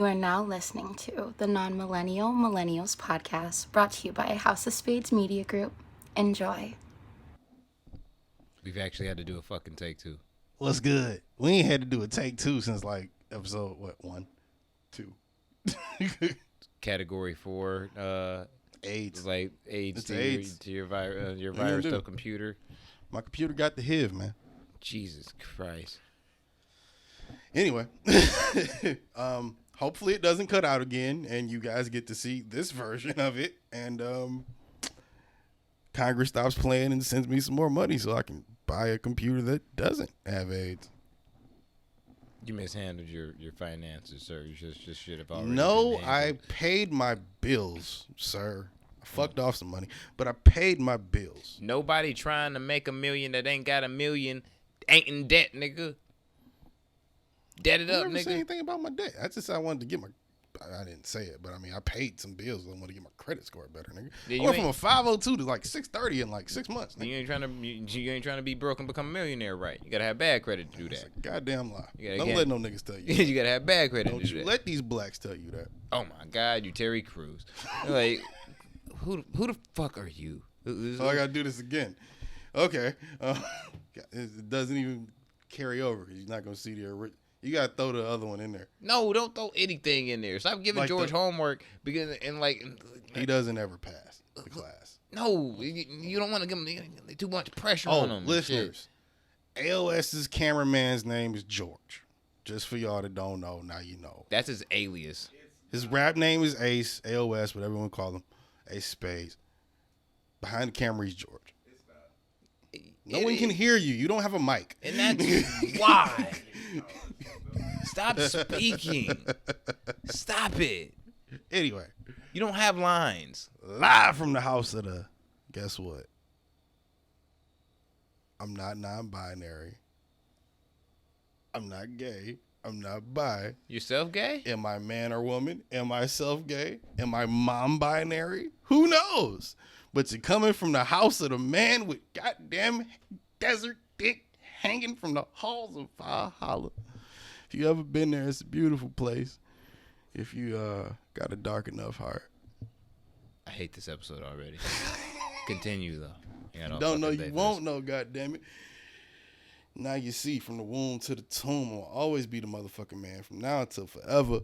You are now listening to the Non-Millennial Millennials podcast, brought to you by House of Spades Media Group. Enjoy. We've actually had to do a fucking take two. What's good? We ain't had to do a take two since like episode 1, 2. Category 4, AIDS. like AIDS It's to AIDS. your do? virus to computer. My computer got the HIV, man. Jesus Christ. Anyway, hopefully it doesn't cut out again, and you guys get to see this version of it. And Congress stops playing and sends me some more money so I can buy a computer that doesn't have AIDS. You mishandled your finances, sir. You just should have already. No, been I handled. paid my bills, sir. I fucked off some money, but I paid my bills. Nobody trying to make $1 million that ain't got $1 million ain't in debt, nigga. Debt it I up, never said nigga. anything about my debt. I just said I wanted to get my. I didn't say it, but I mean I paid some bills. I want to get my credit score better, nigga. Yeah, I you went from ain't- a 502 to like 630 in like 6 months. Nigga. You ain't trying to be broke and become a millionaire, right? You gotta have bad credit to do It's that. a goddamn lie. You gotta Don't get- let no niggas tell you. You gotta have bad credit Don't to do you that. let these blacks tell you that. Oh my God, you Terry Crews. Like, who the fuck are you? So I gotta do this again. Okay, it doesn't even carry over because you're not gonna see the original. You gotta throw the other one in there. No, don't throw anything in there. Stop giving Like George the- homework because and like He doesn't ever pass the class. no, you don't want to give him too much pressure on him. and Listeners, AOS's cameraman's name is George. Just for y'all that don't know, now you know. shit. That's his alias. His rap name is Ace, AOS, whatever you want to call him, Ace Spades. Behind the camera, he's George. No one can hear you. You don't have a mic. And that's why. Stop speaking. Stop it. Anyway, You don't have lines. live from the house of the, guess what? I'm not non-binary. I'm not gay. I'm not bi. Yourself gay? Am I man or woman? Am I self-gay? Am I mom-binary? Who knows? But you're coming from the house of the man with goddamn desert dick hanging from the halls of Valhalla. If you ever been there, it's a beautiful place. If you got a dark enough heart. I hate this episode already. Continue though. Don't know, you won't know, goddammit. Now you see, from the womb to the tomb, I'll always be the motherfucking man from now until forever.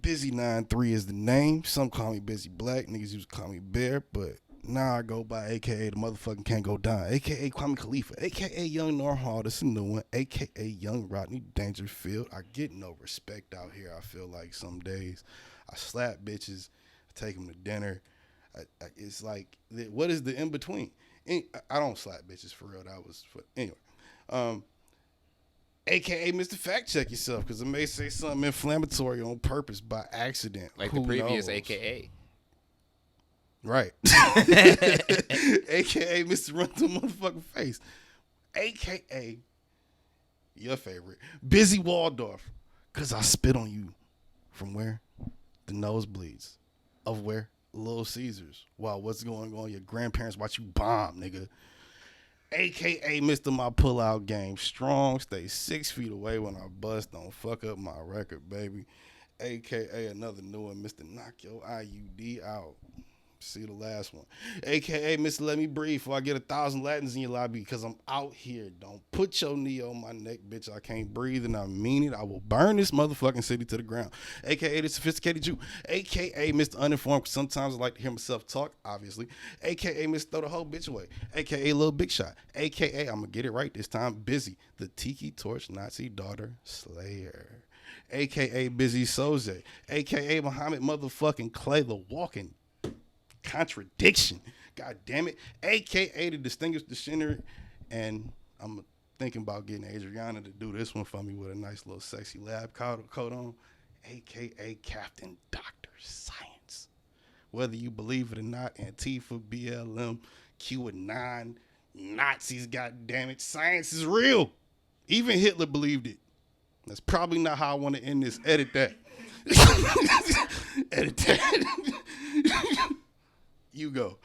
Busy 9-3 is the name. Some call me Busy Black. Niggas used to call me Bear, but now I go by AKA the motherfucking Can't Go Down. AKA Kwame Khalifa. AKA Young Norhall. This is a new one. AKA Young Rodney Dangerfield. I get no respect out here, I feel like some days. I slap bitches. I take them to dinner. It's like, what is the in between? I don't slap bitches for real. That was for anyway. AKA Mr. Fact Check Yourself, because I may say something inflammatory on purpose by accident. Like Who the previous knows? AKA. Right. AKA Mr. Run to Motherfucking Face. AKA your favorite, Busy Waldorf, because I spit on you from where? The nosebleeds of where? Little Caesars. Wow, what's going on? Your grandparents watch you bomb, nigga. AKA Mr. My Pullout Game. Strong, stay 6 feet away when I bust. Don't fuck up my record, baby. AKA another new one, Mr. Knock Your IUD Out. See the last one. AKA Mr. Let Me Breathe before I get 1,000 Latins in your lobby because I'm out here. Don't put your knee on my neck, bitch. I can't breathe and I mean it. I will burn this motherfucking city to the ground. AKA the Sophisticated Jew. AKA Mr. Uninformed, because sometimes I like to hear myself talk, obviously. AKA Mr. Throw the whole bitch away. AKA Lil Big Shot. AKA, I'm going to get it right this time, Busy, the Tiki Torch Nazi Daughter Slayer. AKA Busy Soze. AKA Muhammad motherfucking Clay, the walking contradiction. God damn it. AKA the Distinguished Dictionary. And I'm thinking about getting Adriana to do this one for me with a nice little sexy lab coat on. AKA Captain Dr. Science. Whether you believe it or not, Antifa, BLM, QAnon, Nazis, god damn it, science is real. Even Hitler believed it. That's probably not how I want to end this. Edit that. Edit that. You go.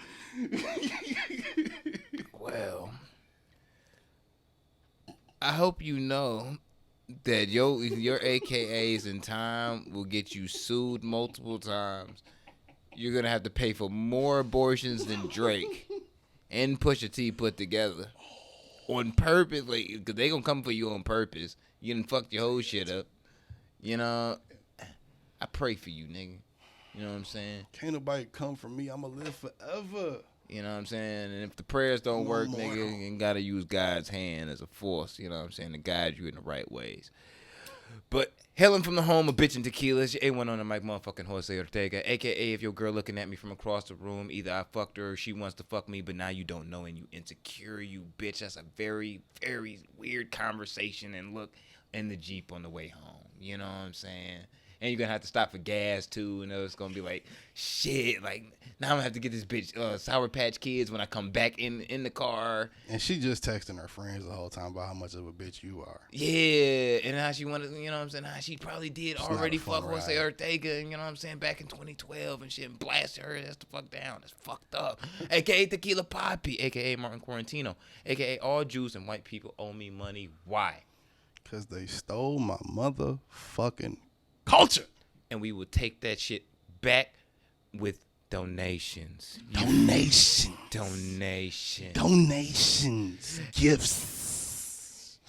Well, I hope you know that your AKAs in time will get you sued multiple times. You're gonna have to pay for more abortions than Drake and Pusha T put together on purpose, like, because they gonna come for you on purpose. You done fucked your whole shit up. You know, I pray for you, nigga. You know what I'm saying? Can't nobody come for me. I'ma live forever. You know what I'm saying? And if the prayers don't work, nigga, you gotta use God's hand as a force, you know what I'm saying, to guide you in the right ways. But hailing from the home of bitch and tequila, it's your A1 on the mic, motherfucking Jose Ortega. AKA, if your girl looking at me from across the room, either I fucked her or she wants to fuck me, but now you don't know and you insecure, you bitch. That's a very, very weird conversation. And look in the Jeep on the way home. You know what I'm saying? And you're going to have to stop for gas, too. And it's going to be like, shit, like, now I'm going to have to get this bitch Sour Patch Kids when I come back in the car. And she just texting her friends the whole time about how much of a bitch you are. Yeah, and how she wanted, you know what I'm saying, how she probably did It's already not a fun fuck Jose ride. Ortega, you know what I'm saying, back in 2012 and shit, and blasted her ass the fuck down. That's fucked up. AKA Tequila Poppy, AKA Martin Quarantino, AKA all Jews and white people owe me money. Why? Because they stole my motherfucking culture. And we will take that shit back with donations. Donations. Gifts.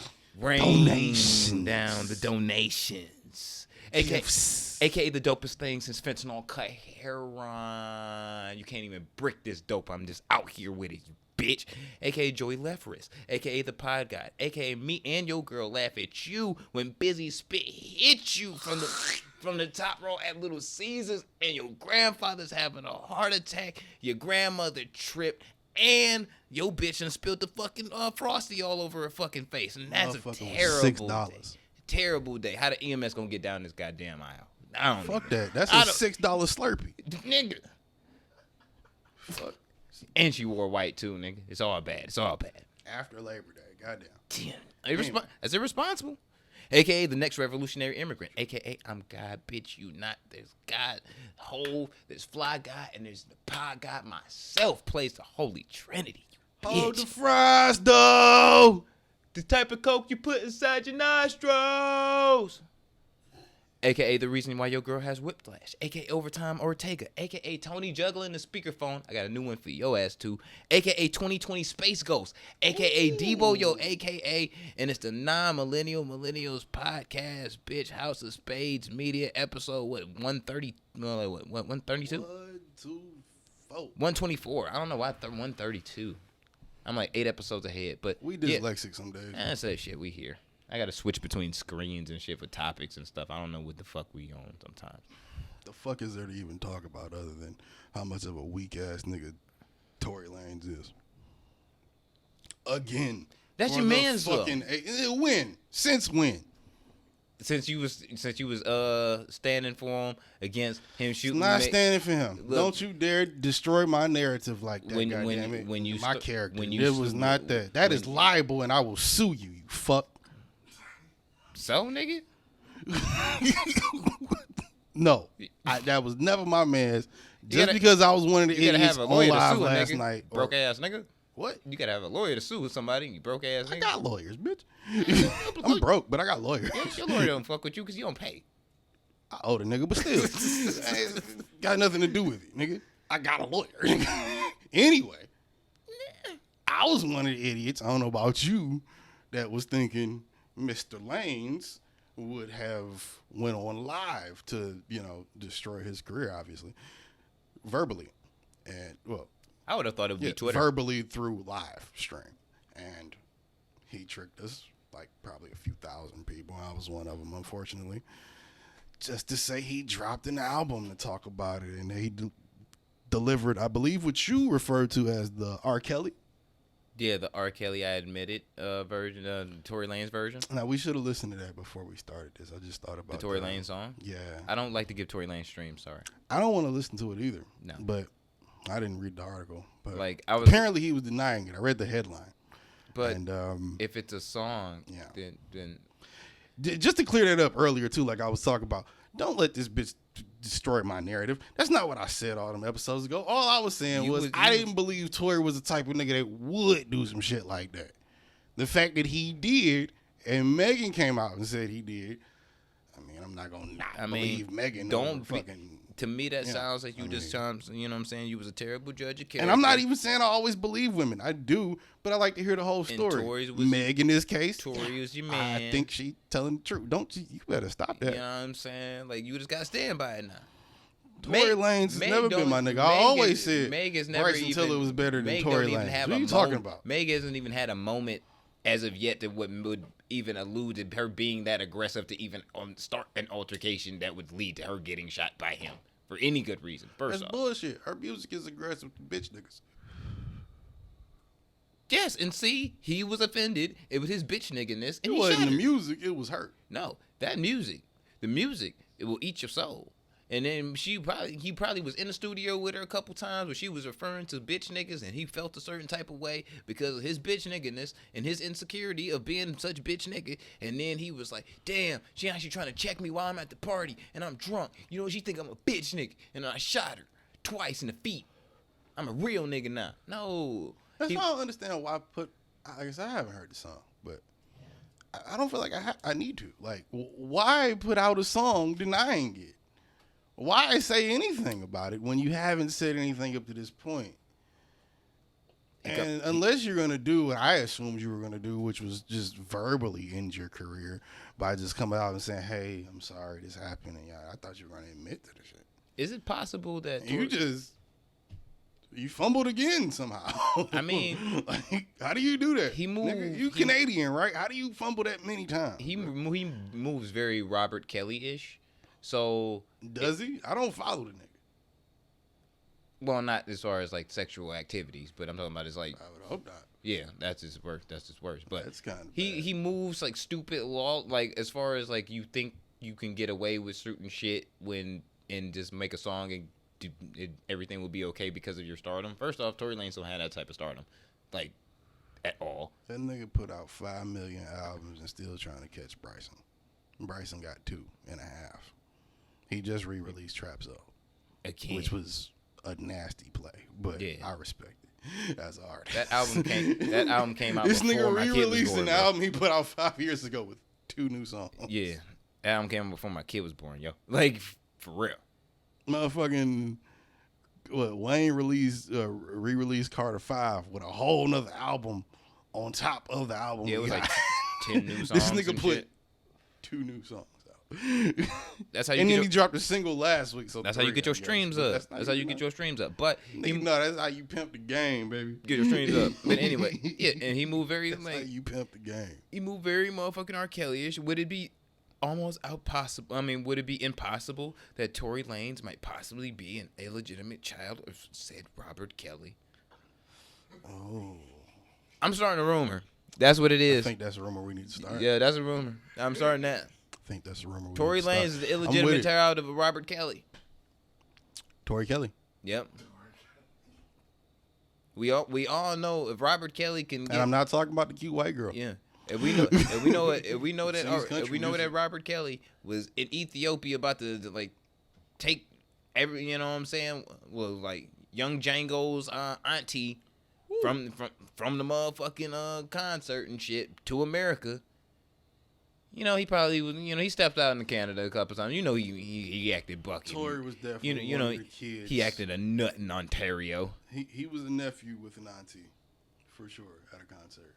Rain Donations. down the donations. AKA the dopest thing since fentanyl cut heroin. You can't even brick this dope. I'm just out here with it, bitch. AKA Joey Leferis. AKA the Pod God. AKA me and your girl laugh at you when Busy Spit hits you from the top row at Little Caesars and your grandfather's having a heart attack. Your grandmother tripped. And your bitch done spilled the fucking Frosty all over her fucking face. And that's a terrible $6. day. Terrible day. How the EMS gonna get down this goddamn aisle? I don't know. Fuck that. That's a $6 Slurpee. Nigga. Fuck. And she wore white too, nigga. It's all bad. It's all bad. After Labor Day. Goddamn. Damn. That's irresponsible. AKA the next revolutionary immigrant. AKA I'm God, bitch, you not. There's God, Hove, there's Fly God, and there's the Pod God myself. Plays the Holy Trinity. You Hold bitch. the fries, though. The type of coke you put inside your nostrils. AKA the reason why your girl has whiplash. AKA Overtime Ortega. AKA Tony juggling the speakerphone. I got a new one for your ass too. AKA 2020 Space Ghost. AKA Debo, yo, AKA. And it's the Millennials podcast, bitch. House of Spades Media episode, 130, what 132? 124. I don't know why 132. I'm like 8 episodes ahead, but We yeah. dyslexic some days. That's that shit we here. I gotta switch between screens and shit for topics and stuff. I don't know what the fuck we on sometimes. The fuck is there to even talk about other than how much of a weak ass nigga Tory Lanez is? Again. That's For your the man's though. fucking when? Since when? Since you was standing for him against him It's shooting. not standing for him. Look, Don't you dare destroy my narrative like that. When- goddamn when- it. when you my st- character. when you It st- was not that. That is libel, and I will sue you. You fuck. So nigga, No, that was never my man's. Just gotta- because I was one of the you gotta idiots have a on lawyer to live sue a last nigga. night. Broke ass nigga. What? You gotta have a lawyer to sue somebody. You broke ass I nigga. got lawyers, bitch. I'm broke, but I got lawyers. Your lawyer don't fuck with you because you don't pay. I owe the nigga, but still, got nothing to do with it, nigga. I got a lawyer. Anyway, I was one of the idiots. I don't know about you, that was thinking Mr. Lanez would have went on live to, destroy his career, obviously, verbally, and I would have thought it would yeah, be Twitter. verbally through live stream, and he tricked us like probably a few thousand people. I was one of them, unfortunately. Just to say he dropped an album to talk about it, and he delivered, I believe, what you referred to as the R. Kelly. Yeah, the R. Kelly, I admitted, version, Tory Lanez version. Now, we should have listened to that before we started this. I just thought about The Tory that. Lanez song. Yeah. I don't like to give Tory Lanez streams. Sorry. I don't want to listen to it either. No. But I didn't read the article. But Like, I was- apparently he was denying it. I read the headline. But And if it's a song, Yeah. then just to clear that up earlier, too, like I was talking about, don't let this bitch destroy my narrative. That's not what I said all them episodes ago. All I was saying I didn't believe Tory was the type of nigga that would do some shit like that. The fact that he did, and Megan came out and said he did. I mean, I'm not gonna believe Megan. To me, that sounds like you just trying. You know what I'm saying? You was a terrible judge of character. And I'm not even saying I always believe women. I do, but I like to hear the whole story. Meg, in this case, Tory was your man. I think she telling the truth. Don't you? You better stop that. You know what I'm saying? Like, you just got to stand by it now. Tory Lanez has never been my nigga. I always said Meg has never Bryson Tiller was better than Tory Lanez. What are you talking about? Meg hasn't even had a moment as of yet that would even allude to her being that aggressive to even start an altercation that would lead to her getting shot by him for any good reason. That's bullshit. Her music is aggressive to bitch niggas. Yes, and see, he was offended. It was his bitch nigginess. And it wasn't the music, it was her. No, that music. The music, it will eat your soul. And then he probably was in the studio with her a couple times where she was referring to bitch niggas, and he felt a certain type of way because of his bitch nigginess and his insecurity of being such bitch nigga. And then he was like, damn, she actually trying to check me while I'm at the party and I'm drunk. You know, she think I'm a bitch nigga, and I shot her twice in the feet. I'm a real nigga now. No. That's why I don't understand why I guess I haven't heard the song, but I don't feel like I need to. Like, why put out a song denying it? Why say anything about it when you haven't said anything up to this point? And unless you're going to do what I assumed you were going to do, which was just verbally end your career by just coming out and saying, hey, I'm sorry this happened. And I thought you were going to admit to the shit. Is it possible that you fumbled again somehow? I mean, like, how do you do that? He moved. Nigga, you Canadian, right? How do you fumble that many times? He moves very Robert Kelly-ish. So does he? I don't follow the nigga. Well, not as far as like sexual activities, but I'm talking about his like. I would hope not. Yeah, that's his worst. But that's kind of he moves like stupid law. Like as far as like you think you can get away with certain shit and just make a song and everything will be okay because of your stardom. First off, Tory Lanez don't have that type of stardom, like at all. That nigga put out 5 million albums and still trying to catch Bryson. Bryson got 2.5. He just re-released Trap Zone, again, which was a nasty play, but yeah. I respect it as an artist. That album came out. This before nigga my re-released kid was born, an album he put out 5 years ago with 2 new songs. Yeah, that album came out before my kid was born, yo. Like for real. Motherfucking Wayne re-released Carter 5 with a whole nother album on top of the album. Yeah, it was like 10 new songs. This nigga and put shit. 2 new songs out. That's how you. And then he dropped a single last week. So that's how you get your streams up. That's how you get your streams up. But no, that's how you pimp the game, baby. Get your streams up. But anyway, yeah, and he moved very that's how you pimp the game. He moved very motherfucking R. Kelly-ish. Would it be almost impossible? I mean, would it be impossible that Tory Lanez might possibly be an illegitimate child of said Robert Kelly? Oh, I'm starting a rumor. That's what it is. I think that's a rumor we need to start. Yeah, that's a rumor. I'm starting that. I think that's a rumor. Tory Lanez is the illegitimate child of Robert Kelly. Tory Kelly. Yep. We all know if Robert Kelly can. And I'm not talking about the cute white girl. Yeah. If we know that Robert Kelly was in Ethiopia about to like take every, you know what I'm saying? Well, like Young Django's auntie from the motherfucking concert and shit to America. You know, he probably was. You know, he stepped out in Canada a couple times. You know, he acted bucky. Tory was definitely one of the kids. He acted a nut in Ontario. He was a nephew with an auntie, for sure, at a concert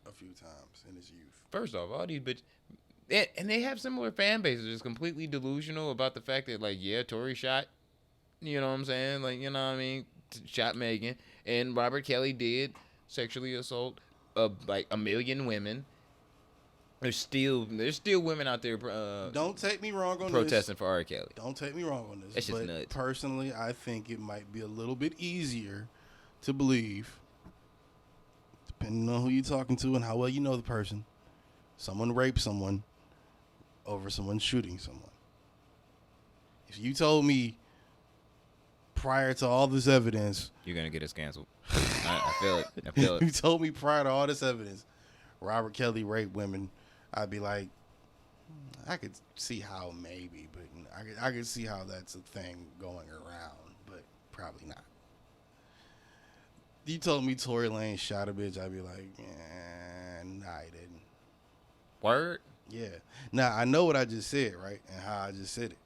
a few times in his youth. First off, all these bitches, and they have similar fan bases. Just completely delusional about the fact that, like, yeah, Tory shot. You know what I'm saying? Like, you know what I mean? Shot Megan, and Robert Kelly did sexually assault like 1 million women. There's still women out there. Don't take me wrong on protesting this. for R. Kelly. Don't take me wrong on this. That's just but nuts. Personally, I think it might be a little bit easier to believe, depending on who you're talking to and how well you know the person. Someone raped someone over someone shooting someone. If you told me prior to all this evidence, you're gonna get us canceled. I feel it. I feel it. You told me prior to all this evidence, Robert Kelly raped women. I'd be like, I could see how maybe, but I could see how that's a thing going around, but probably not. You told me Tory Lanez shot a bitch, I'd be like, nah, he didn't. Word? Yeah. Now, I know what I just said, right? And how I just said it.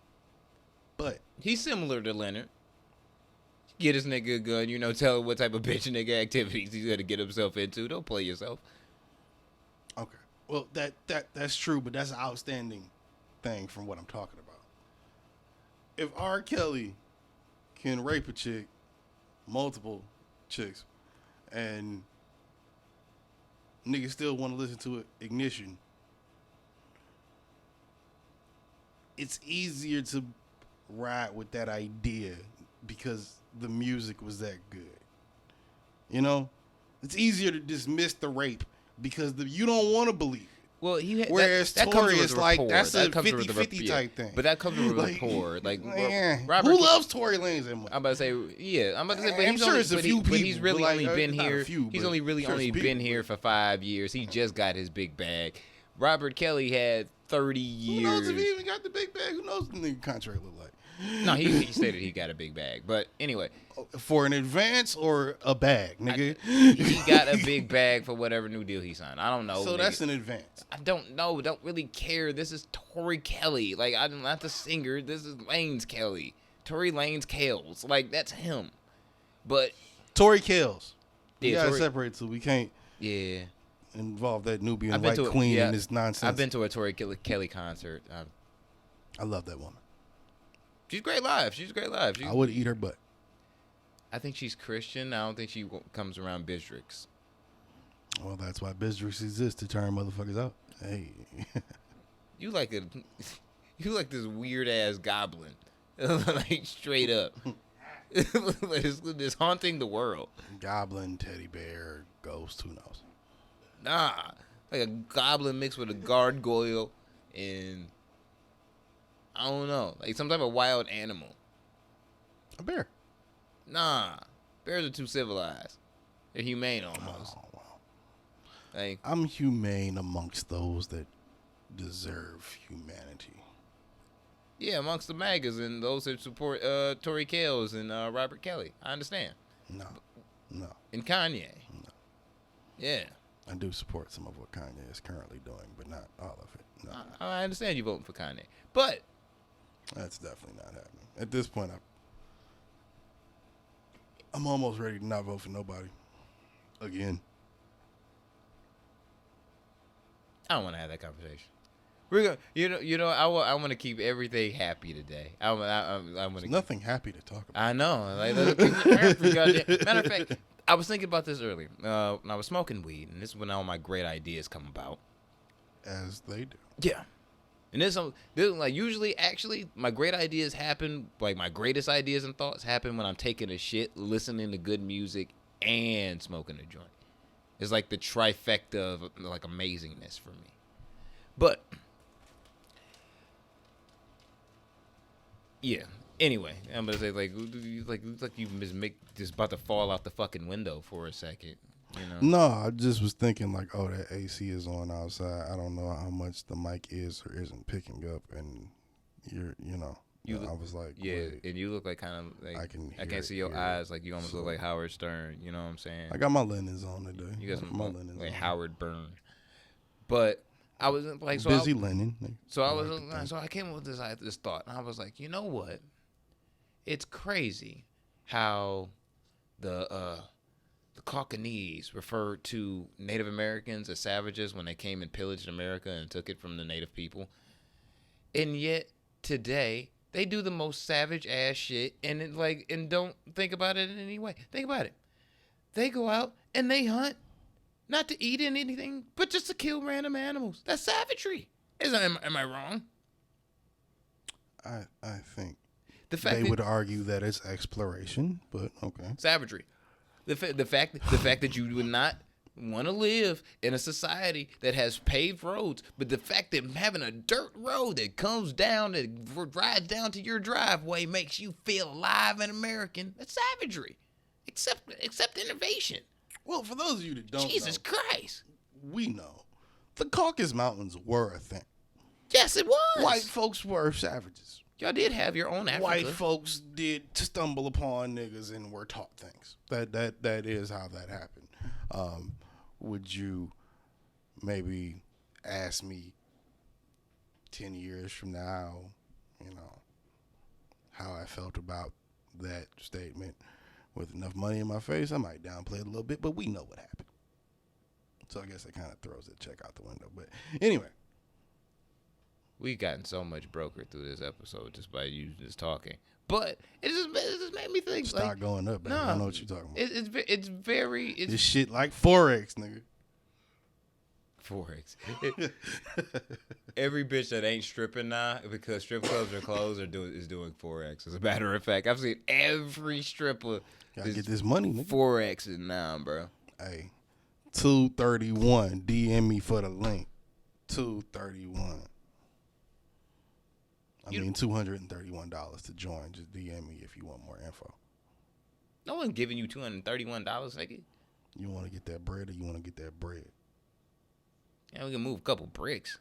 But He's similar to Leonard. Get this nigga a gun, tell him what type of bitch nigga activities he's gonna get himself into. Don't play yourself. okay. Well, that's true, but that's an outstanding thing from what I'm talking about. If R. Kelly can rape a chick, multiple chicks, and niggas still want to listen to it, Ignition, it's easier to ride with that idea because the music was that good. You know? It's easier to dismiss the rape because you don't want to believe it. Well, Whereas that Tory comes is with like, rapport. that's a That comes with 50-50 type thing. But that comes with Like, rapport. Like, man, Robert, who loves Tory Lanez that much? I'm about to say, yeah. I'm about to say, but I'm he's sure only, it's a but, few he, but he's people, really but only like, been not a here. few, He's but only really sure it's only people, been here but- for 5 years. He just got his big bag. Robert Kelly had 30 years. Who knows if he even got the big bag? Who knows what the nigga contract look like? No, he stated he got a big bag. But anyway, For an advance or a bag, nigga? he got a big bag for whatever new deal he signed. I don't know. So nigga. that's an advance. I don't know. Don't really care. This is Tory Kelly. Like, I'm not the singer. This is Lanez Kelly. Tory Lanez Kales. Like, that's him. But Tory Kells. We Yeah, gotta Tory- separate so we can't yeah, involve that Nubian I've been white to a- queen yeah, in this nonsense. I've been to a Tory Kelly concert. I love that woman. She's great live. She's great live. I would eat her butt. I think she's Christian. I don't think she comes around Bistrix. Well, that's why Bistrix exists, to turn motherfuckers out. Hey. You like this weird ass goblin, like straight up. It's haunting the world. Goblin, teddy bear, ghost, who knows? Nah, like a goblin mixed with a gargoyle and I don't know, like some type of wild animal. A bear. Nah, bears are too civilized. They're humane almost. Oh, wow. Like, I'm humane amongst those that deserve humanity. yeah, amongst the MAGAs and those that support Tory Kales and Robert Kelly. I understand. No. And Kanye. No. Yeah. I do support some of what Kanye is currently doing, but not all of it. No. I understand you voting for Kanye. But That's definitely not happening. At this point, I'm almost ready to not vote for nobody. Again. I don't want to have that conversation. We're gonna, I want to keep everything happy today. I want There's to. nothing happy to talk about. I know. Like, let's keep it happy, goddamn. Matter of fact, I was thinking about this earlier. When I was smoking weed, and this is when all my great ideas come about. As they do. Yeah. And this like usually, actually, my great ideas happen. Like my greatest ideas and thoughts happen when I'm taking a shit, listening to good music, and smoking a joint. It's like the trifecta of like amazingness for me. But yeah. Anyway, I'm gonna say like you just about to fall out the fucking window for a second. You know? No, I just was thinking like, oh, that AC is on outside. I don't know how much the mic is or isn't picking up, and I was like, yeah, wait, and you look like kind of like I can't see your hear eyes, like you almost look like Howard Stern. You know what I'm saying? I got my linens on today. You got some my linens like on. Howard Byrne. But I was like, so busy linen. So I like was to think. so I came up with this thought, and I was like, you know what? It's crazy how the Cockney's referred to Native Americans as savages when they came and pillaged America and took it from the native people, and yet today they do the most savage ass shit and don't think about it in any way. Think about it. They go out and they hunt, not to eat anything, but just to kill random animals. That's savagery. Am I wrong? I think The fact they that, would argue that it's exploration, but okay. savagery. The fact that you would not want to live in a society that has paved roads, but the fact that having a dirt road that comes down that rides down to your driveway makes you feel alive and American. That's savagery. Except innovation. Well, for those of you that don't Jesus know, Christ. we know the Caucasus Mountains were a thing. Yes, it was. White folks were savages. Y'all did have your own Africa. White folks did stumble upon niggas and were taught things. That is how that happened. Would you maybe ask me 10 years from now, you know, how I felt about that statement. With enough money in my face, I might downplay it a little bit, but we know what happened. So I guess it kind of throws that check out the window. But anyway. We've gotten so much broker through this episode just by you just talking. But it just made me think. Stock like, going up, baby. I know what you're talking about. It's very... This shit like Forex, nigga. Forex. Every bitch that ain't stripping now because strip clubs are closed is doing Forex. As a matter of fact, I've seen every stripper gotta get this money, nigga. Forex now, bro. Hey, 231. DM me for the link. 231. I mean $231 to join. Just DM me if you want more info. No one giving you $231, nigga. You want to get that bread or you want to get that bread? Yeah, we can move a couple bricks.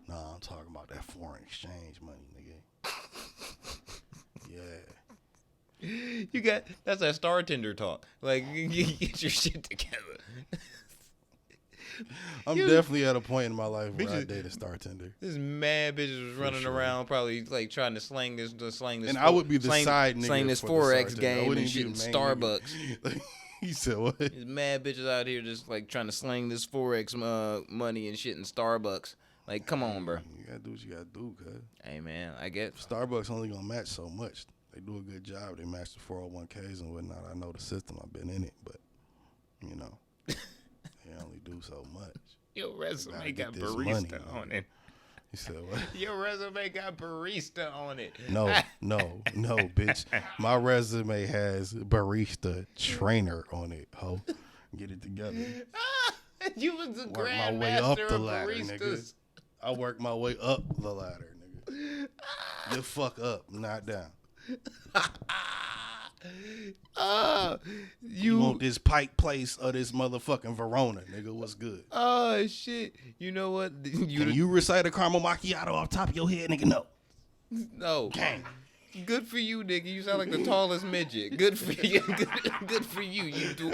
Nah, I'm talking about that foreign exchange money, nigga. Yeah. That's that star tender talk. Like, you get your shit together. I'm definitely at a point in my life where I date a star tender. This mad bitches was running around, probably like trying to slang this. And I would be the side nigga. Slang this Forex game and shit in Starbucks. He said what? There's mad bitches out here just like trying to slang this Forex money and shit in Starbucks. Like, come on, bro. You gotta do what you gotta do, cuz. Hey, man, I get Starbucks only gonna match so much. They do a good job. They match the 401ks and whatnot. I know the system. I've been in it, but you know, they only do so much. Your resume got barista on it. You said what? Your resume got barista on it. No, bitch. My resume has barista trainer on it, ho. Get it together. You was a work my way up grandmaster the of ladder, baristas. Nigga. I work my way up the ladder, nigga. You fuck up, not down. You want this Pike Place or this motherfucking Verona, nigga? What's good? Oh shit! You know what? Can you recite a caramel macchiato off top of your head, nigga? No. Gang. Good for you, nigga. You sound like the tallest midget. Good for you. Good for you. You do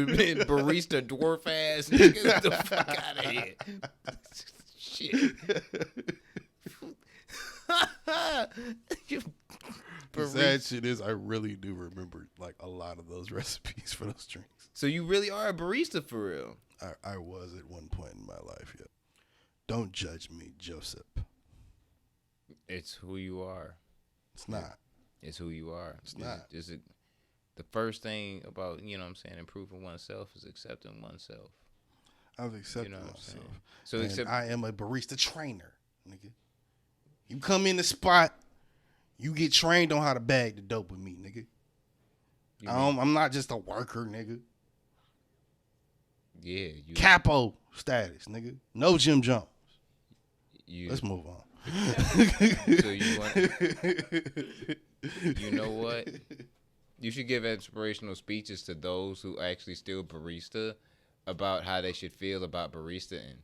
barista dwarf ass nigga. Get the fuck out of here. Shit. The sad shit is I really do remember like a lot of those recipes for those drinks. So you really are a barista for real? I was at one point in my life, yeah. Don't judge me, Joseph. It's who you are. It's not. It's who you are. It's not. The first thing about, you know what I'm saying, improving oneself is accepting oneself. I've accepted myself. So I am a barista trainer, nigga. You come in the spot, you get trained on how to bag the dope with me, nigga. I'm not just a worker, nigga. Yeah. Capo status, nigga. No Jim Jones. Let's move on. So you know what? You should give inspirational speeches to those who actually still barista about how they should feel about baristaing.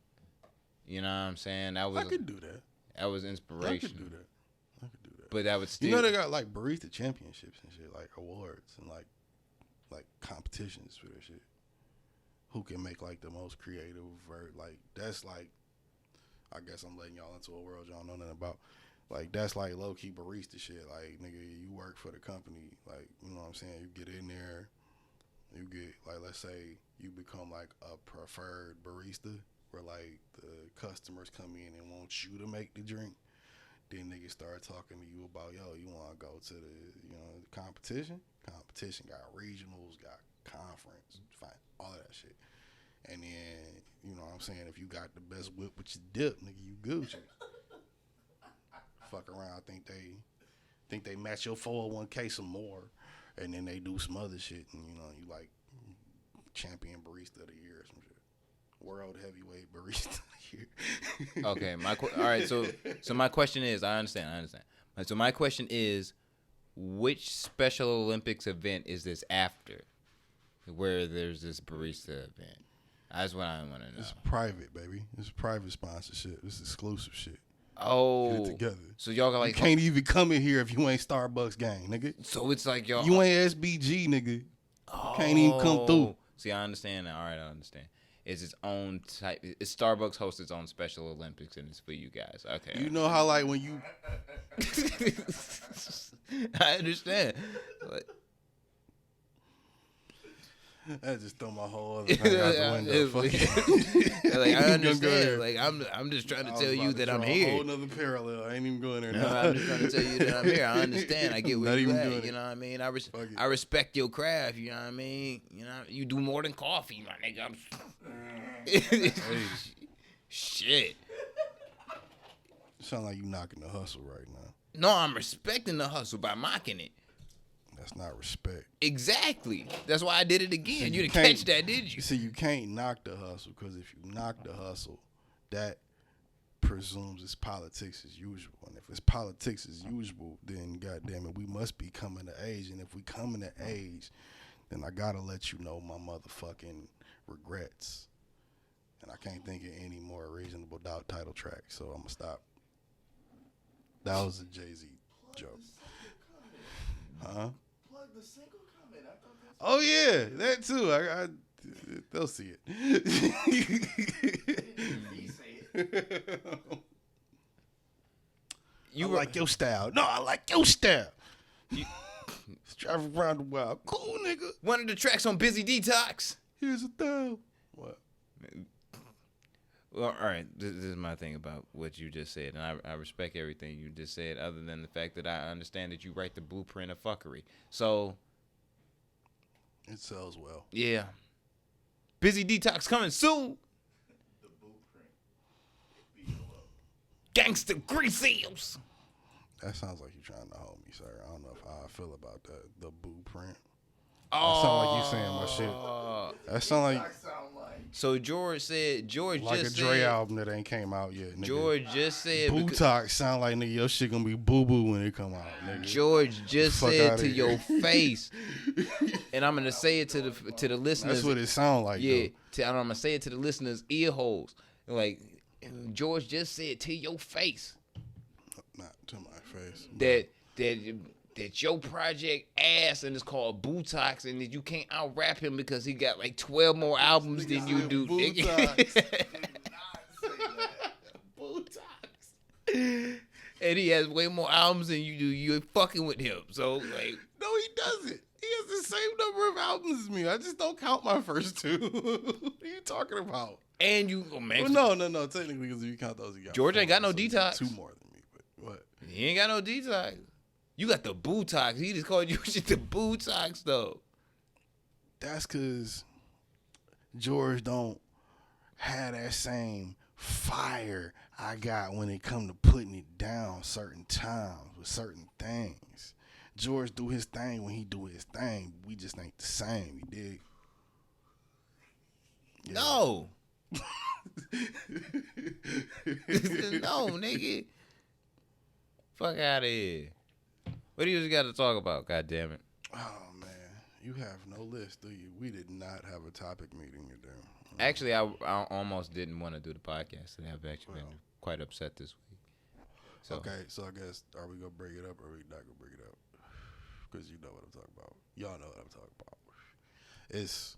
You know what I'm saying? I could do that. That was inspiration. I could do that. But that would still... You know they got like barista championships and shit, like awards and like competitions for that shit. Who can make like the most creative like that's like, I guess I'm letting y'all into a world y'all know nothing about. Like that's like low key barista shit. Like nigga, you work for the company. Like you know what I'm saying. You get in there, you get like let's say you become like a preferred barista, where like the customers come in and want you to make the drink. Then niggas start talking to you about, yo, you want to go to the competition? Competition got regionals, got conference, fine, all of that shit. And then, you know what I'm saying, if you got the best whip with your dip, nigga, you Gucci. Fuck around, think they match your 401k some more, and then they do some other shit, and you like champion barista of the year or some shit. World heavyweight barista of the year. Okay, all right. So my question is, I understand. So my question is, which Special Olympics event is this after, where there's this barista event? That's what I want to know. It's private, baby. It's private sponsorship. It's exclusive shit. Oh, get it together. So y'all got like you can't even come in here if you ain't Starbucks gang, nigga. So it's like you ain't SBG, nigga. Can't even come through. See, I understand now. All right, I understand. is its own type. It's Starbucks hosts its own Special Olympics, and it's for you guys. Okay. You know how like when you I understand. But, I just throw my whole other thing out the window. Fuck it. like I Gonna go understand. there. Like I'm just trying to I was tell you about to that I'm draw a here. whole nother parallel. I ain't even going there. No, I'm just trying to tell you that I'm here. I understand. I get where Not you even at. doing You it. know what I mean? Fuck it. I respect your craft. You know what I mean? You know, you do more than coffee, my nigga. Hey, Shit. sound like you knocking the hustle right now. No, I'm respecting the hustle by mocking it. That's not respect. Exactly. That's why I did it again. See, You didn't can't- catch that, did you? You see, you can't knock the hustle because if you knock the hustle, that presumes it's politics as usual. And if it's politics as usual, then goddamn it, we must be coming to age. And if we coming to age, then I gotta let you know my motherfucking regrets. And I can't think of any more reasonable doubt title track, so I'm gonna stop. That was a Jay-Z joke. Huh? Plug the single comment. I thought that's Oh yeah, that too. I they'll see it. he say it. You like your style. No, I like your style. Let's drive around the wild. Cool, nigga. One of the tracks on Busy Detox. Here's a thou. What? Well, all right. This is my thing about what you just said, and I respect everything you just said, other than the fact that I understand that you write the blueprint of fuckery. So, It sells well. yeah. Busy Detox coming soon. The blueprint. B.O.O. Gangsta Greasels. That sounds like you're trying to hold me, sir. I don't know how I feel about that. The blueprint. Oh. sound like you saying my shit. That sound like I sound like So George like a just Dre said, album that ain't came out yet. Nigga. George just said, Boo because- talk sound like nigga your shit gonna be boo boo when it come out, nigga. George just Fuck said outta to here. your face, and I'm gonna say it to the listeners. That's what it sound like. Yeah, though. I'm gonna say it to the listeners' ear holes. Like George just said to your face Not to my face. that your project ass and it's called Bootox and that you can't out rap him because he got like 12 more albums than you do. Bootox. And he has way more albums than you do. You're fucking with him. So like, No, he doesn't. He has the same number of albums as me. I just don't count my first two. What are you talking about? and you man, Well, no. Technically, because if you count those, you got George ain't got no so he's detox. Two more than me, but what? he ain't got no detox. You got the Bootox. He just called you shit the Bootox though. That's because George don't have that same fire I got when it come to putting it down certain times with certain things. George do his thing when he do his thing. We just ain't the same. You dig? Yeah. No. No, nigga. Fuck out of here. What do you got to talk about? God damn it. Oh man, you have no list, do you? We did not have a topic meeting today. Actually, I almost didn't want to do the podcast today. I've actually been quite upset this week. So, Okay, so I guess are we gonna bring it up or are we not gonna bring it up? Because you know what I'm talking about. Y'all know what I'm talking about. It's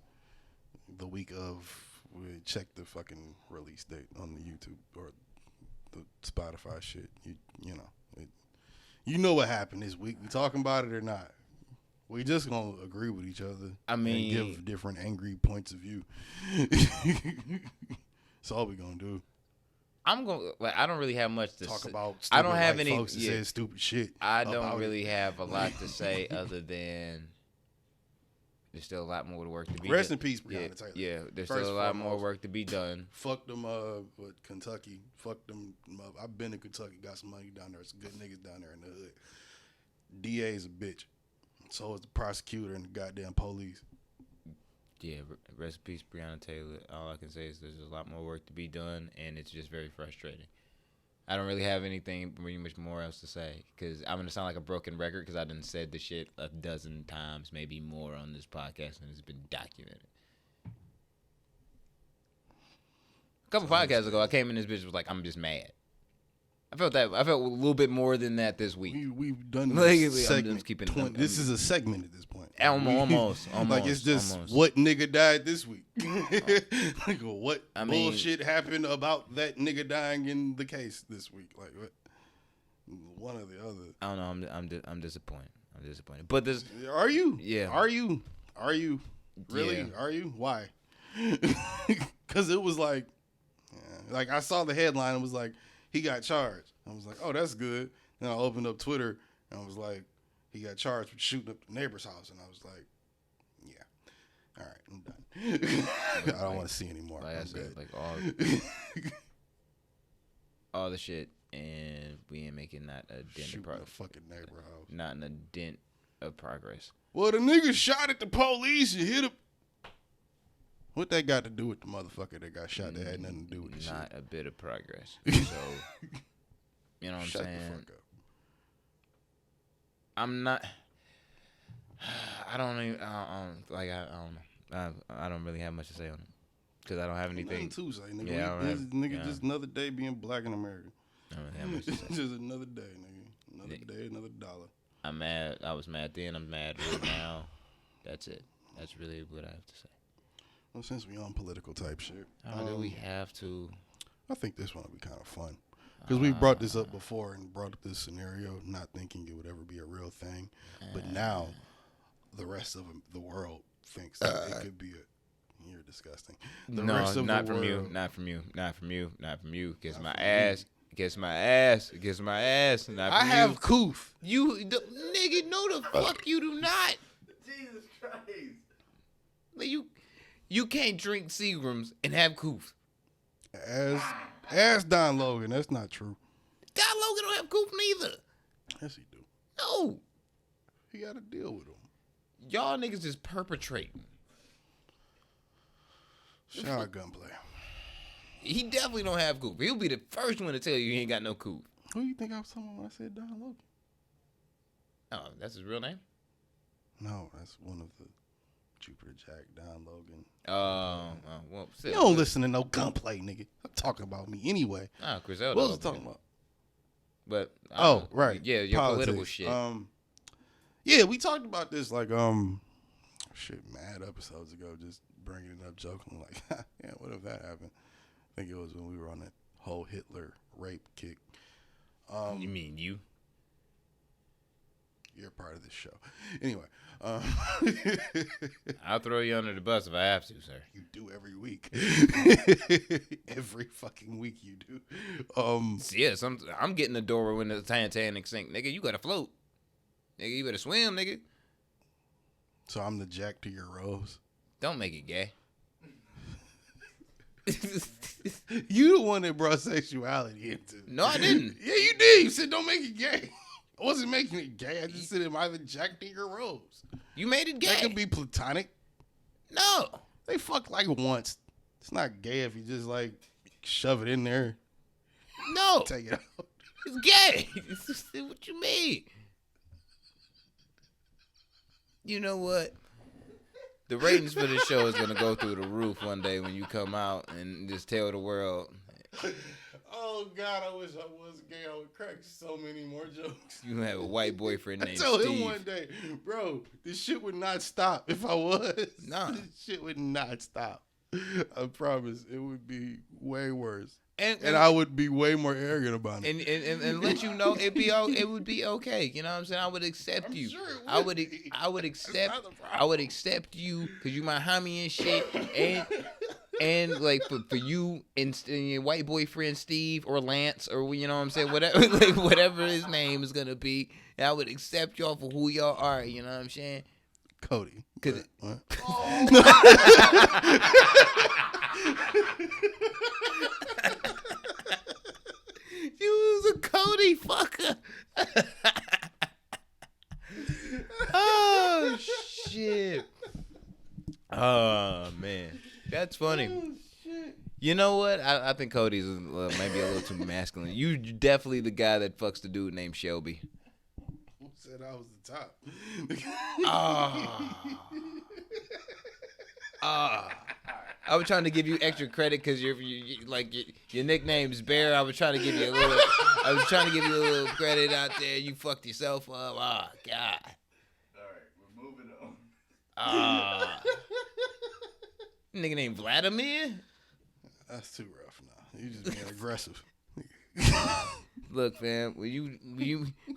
the week of. We check the fucking release date on the YouTube or the Spotify shit. You know what happened this week. We talking about it or not? We just gonna agree with each other. I mean- and give different angry points of view. That's all we gonna do. I'm going to, I don't really have much to Talk say. about I stupid don't have white any, folks that said stupid shit. I about don't it. really have a lot to say other than there's still a lot more work to be Rest done. in peace, Breonna Taylor. Yeah, there's First still a lot more foremost. work to be done. Fuck them, Kentucky. Fuck them. I've been to Kentucky, got some money down there. Some good niggas down there in the hood. DA is a bitch. So is the prosecutor and the goddamn police. Yeah, rest in peace, Breonna Taylor. All I can say is there's a lot more work to be done, and it's just very frustrating. I don't really have anything really much more else to say because I'm gonna sound like a broken record because I done said the shit a dozen times, maybe more on this podcast, and it's been documented. A couple podcasts ago, I came in this bitch was like, I'm just mad. I felt a little bit more than that this week. We've done Like, this I'm segment. just keeping- 20 this is a segment at this point. point. Almost. Like it's just almost. what nigga died this week. Like what I mean- bullshit happened about that nigga dying in the case this week? Like what? One or the other. I don't know. I'm disappointed. But this, Are you? Yeah. Are you? Really? Yeah. Are you? Why? Because it was like I saw the headline. It was like he got charged. I was like, oh, that's good. Then I opened up Twitter and I was like, he got charged with shooting up the neighbor's house, and I was like, yeah, all right, I'm done. I don't want to see anymore. like I I'm said, good. like all the shit, and we ain't making not a dent of Shooting the progress. fucking neighbor house. Not in a dent of progress. Well, the nigga shot at the police and hit him. What that got to do with the motherfucker that got shot? That had nothing to do with the Not shit. a bit of progress. So, you know what I'm Shut saying? the fuck up. I'm not. I don't even. I don't know. I don't really have much to say on it because I don't have Nothing anything. to say, nigga. Yeah, I don't This have- nigga yeah. just another day being black in America. I don't have much to say. Just another day, nigga. Another day, another dollar. I'm mad. I was mad then. I'm mad right now. That's it. That's really what I have to say. Well, since we on political type shit, How do we have to? I think this one will be kind of fun. Because we brought this up before and brought up this scenario, not thinking it would ever be a real thing. But now, the rest of the world thinks that it could be a... You're disgusting. The No, rest of not the from you. world- Not from you. Not from you. Not from you. Kiss Not my from ass. Kiss my ass. Kiss my ass. Not from I have you. coof. Nigga, no the fuck you do not. Jesus Christ. Like you can't drink Seagrams and have coof. As Don Logan. That's not true. Don Logan don't have coof neither. Yes, he do. No. He got to deal with him. Y'all niggas is perpetrating. Shout out Gunplay. He definitely don't have coof. He'll be the first one to tell you he ain't got no coof. Who do you think I was talking about when I said Don Logan? Oh, that's his real name? No, that's one of the Jupiter Jack, Don Logan. Well, You don't listen to no Gunplay, nigga. I'm talking about me anyway. Griselda. What was I talking about? But Oh, right. Yeah, your political Politics. shit. Yeah, we talked about this like shit, mad episodes ago, just bringing it up, joking like, yeah, what if that happened? I think it was when we were on that whole Hitler rape kick. You mean you? You're part of this show. Anyway, I'll throw you under the bus if I have to, sir. you do every week. Every fucking week you do. Yeah, I'm getting the door when the Titanic sink. Nigga, you gotta float. Nigga, you better swim, nigga. So I'm the Jack to your Rose. Don't make it gay. You the one that brought sexuality into it. No, I didn't. Yeah, you did. You said don't make it gay. I wasn't making it gay. I just said am I the Jack to your Rose? You made it gay. That could be platonic. No. They fuck like once. It's not gay if you just like shove it in there, No. take it out. It's gay. What you mean? You know what? The ratings for this show is going to go through the roof one day when you come out and just tell the world. Oh God, I wish I was gay. I would crack so many more jokes. You have a white boyfriend I named told Steve. him one day, bro, this shit would not stop if I was. Nah. This shit would not stop. I promise. It would be way worse. And I would be way more arrogant about it. and let you know it would be okay. You know what I'm saying? I would accept I'm you. sure it I would would be. I would accept not the problem. I would accept you because you my homie and shit. And like for you and your white boyfriend Steve or Lance or you know what I'm saying, whatever like whatever his name is gonna be, I would accept y'all for who y'all are. You know what I'm saying? Cody. 'Cause What? You was a Cody fucker. Oh shit. Oh man, that's funny. You know what? I think Cody's maybe a little too masculine. You definitely the guy that fucks the dude named Shelby. Who said I was the top? I was trying to give you extra credit because your nickname's Bear. I was trying to give you a little credit out there. You fucked yourself up. Oh God. All right, we're moving on. Nigga named Vladimir? That's too rough now. You just being aggressive. Look, fam, were you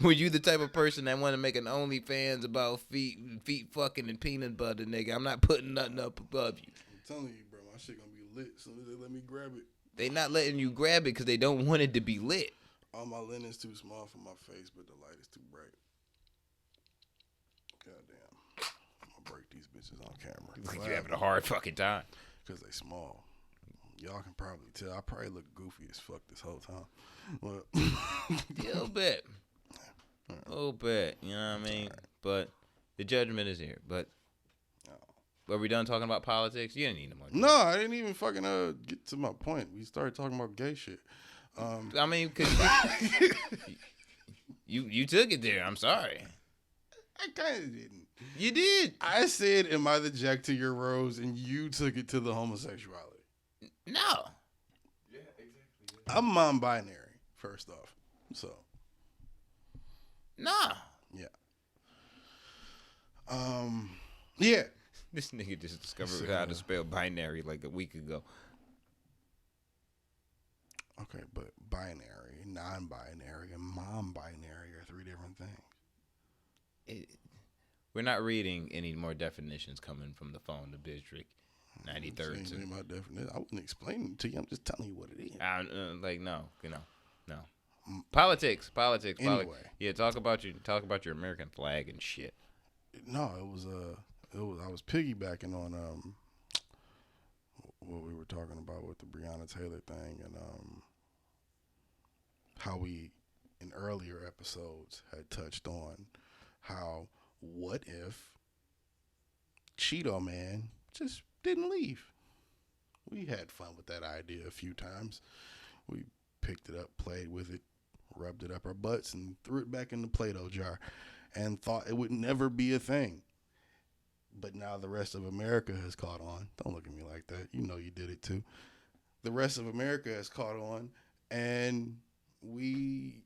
the type of person that want to make an OnlyFans about feet fucking and peanut butter, nigga? I'm not putting nothing up above you. I'm telling you, bro, my shit gonna be lit as soon as they let me grab it. They not letting you grab it because they don't want it to be lit. All my linen's too small for my face, but the light is too bright. Goddamn. I'm gonna break these bitches on camera. You having a hard fucking time. Because they small. Y'all can probably tell. I probably look goofy as fuck this whole time. But A little bit. A little bit. You know what I mean? Right. But the judgment is here. But are we done talking about politics? You didn't need no more. No, I didn't even fucking get to my point. We started talking about gay shit. I mean, because you took it there. I'm sorry. I kind of didn't. You did. I said, am I the Jack to your rose? And you took it to the homosexuality. No. Yeah, exactly. I'm non-binary, first off. So. No. Yeah. Yeah. This nigga just discovered how to spell binary like a week ago. Okay, but binary, non-binary, and mom-binary are three different things. We're not reading any more definitions coming from the phone to Bistrick 93rd. My definition. I wasn't explaining it to you. I'm just telling you what it is. No. Politics. Anyway. Yeah, talk about your American flag and shit. No, it was I was piggybacking on what we were talking about with the Breonna Taylor thing and how we in earlier episodes had touched on how what if Cheeto Man just didn't leave. We had fun with that idea a few times. We picked it up, played with it, rubbed it up our butts, and threw it back in the Play-Doh jar and thought it would never be a thing. But now the rest of America has caught on. Don't look at me like that. You know you did it too. The rest of America has caught on, and we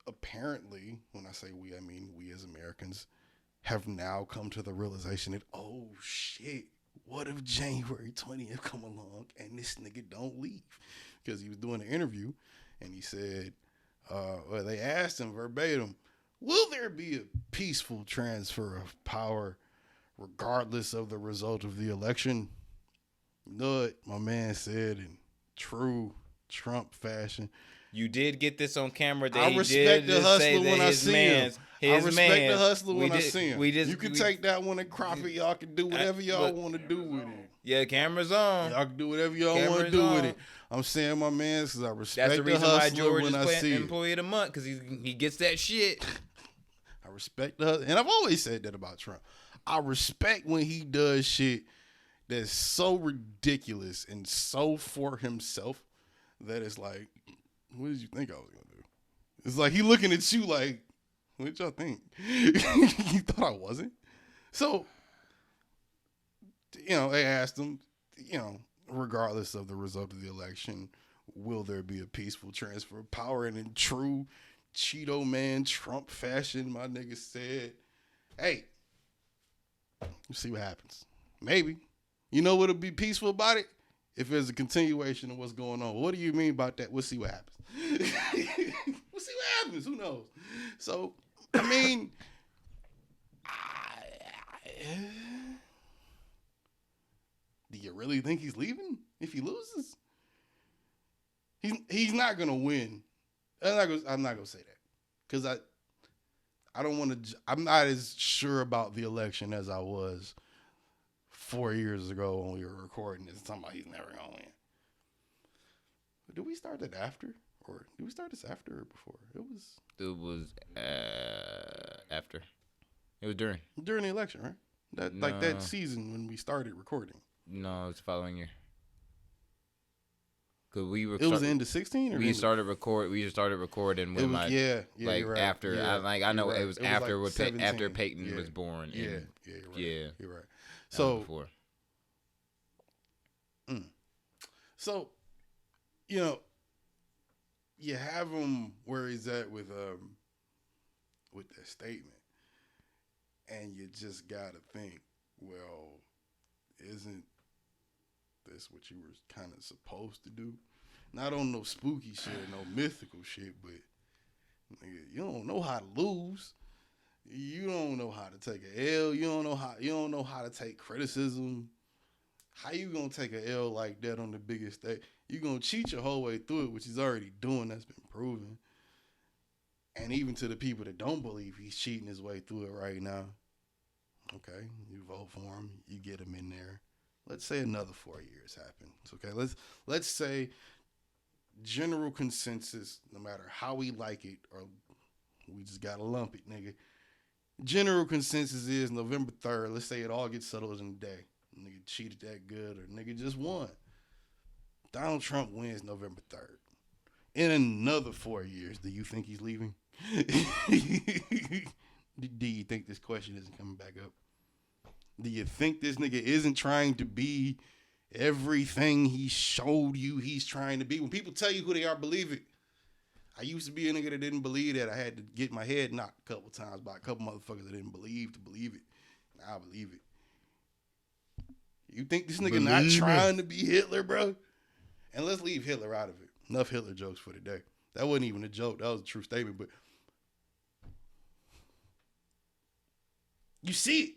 apparently, when I say we, I mean we as Americans, have now come to the realization that, oh shit, what if January 20th come along and this nigga don't leave? Because he was doing an interview and he said, well, they asked him verbatim, will there be a peaceful transfer of power regardless of the result of the election? You know what my man said in true Trump fashion. You did get this on camera. That I respect the hustler when I see him. I respect the hustler when I see him. You can take that one and crop it. Y'all can do whatever y'all want to do with it. Yeah, camera's on. Y'all can do whatever y'all want to do with it. I'm saying my man because I respect That's the reason why George when I see it. Employee of the month because he gets that shit. I respect the hustler. And I've always said that about Trump. I respect when he does shit that's so ridiculous and so for himself that it's like, what did you think I was going to do? It's like he looking at you like, what did y'all think? You thought I wasn't? So, they asked him, regardless of the result of the election, will there be a peaceful transfer of power? And in true Cheeto Man Trump fashion, my nigga said, hey, we'll see what happens. Maybe. You know what'll be peaceful about it? If there's a continuation of what's going on. What do you mean about that? We'll see what happens. We'll see what happens. Who knows? So, I mean, do you really think he's leaving if he loses? He's not gonna win. I'm not gonna say that because I don't want to. I'm not as sure about the election as I was 4 years ago when we were recording this. Talking about he's never gonna win. But did we start that after, or did we start this after or before? It was after. It was during the election, right? Like that season when we started recording. No, it's the following year. Cause it was the end of 16, or we started recording when right. after. Yeah, I know right. it was after like after Peyton was born. You're right. So before. So, you have him where he's at with that statement, and you just gotta think, well, isn't this what you were kind of supposed to do? Not on no spooky shit or no mythical shit, but nigga, you don't know how to lose. You don't know how to take an L. You don't know how to take criticism. How you gonna take an L like that on the biggest stage? You gonna cheat your whole way through it, which he's already doing. That's been proven. And even to the people that don't believe he's cheating his way through it right now, okay, you vote for him, you get him in there. Let's say another 4 years happens. Okay, let's say general consensus, no matter how we like it, or we just gotta lump it, nigga. General consensus is November 3rd. Let's say it all gets settled in a day. Nigga cheated that good, or nigga just won. Donald Trump wins November 3rd. In another 4 years, do you think he's leaving? Do you think this question isn't coming back up? Do you think this nigga isn't trying to be everything he showed you he's trying to be? When people tell you who they are, believe it. I used to be a nigga that didn't believe that. I had to get my head knocked a couple times by a couple motherfuckers that didn't believe to believe it. Now I believe it. You think this nigga not trying to be Hitler, bro? And let's leave Hitler out of it. Enough Hitler jokes for today. That wasn't even a joke. That was a true statement. But you see it.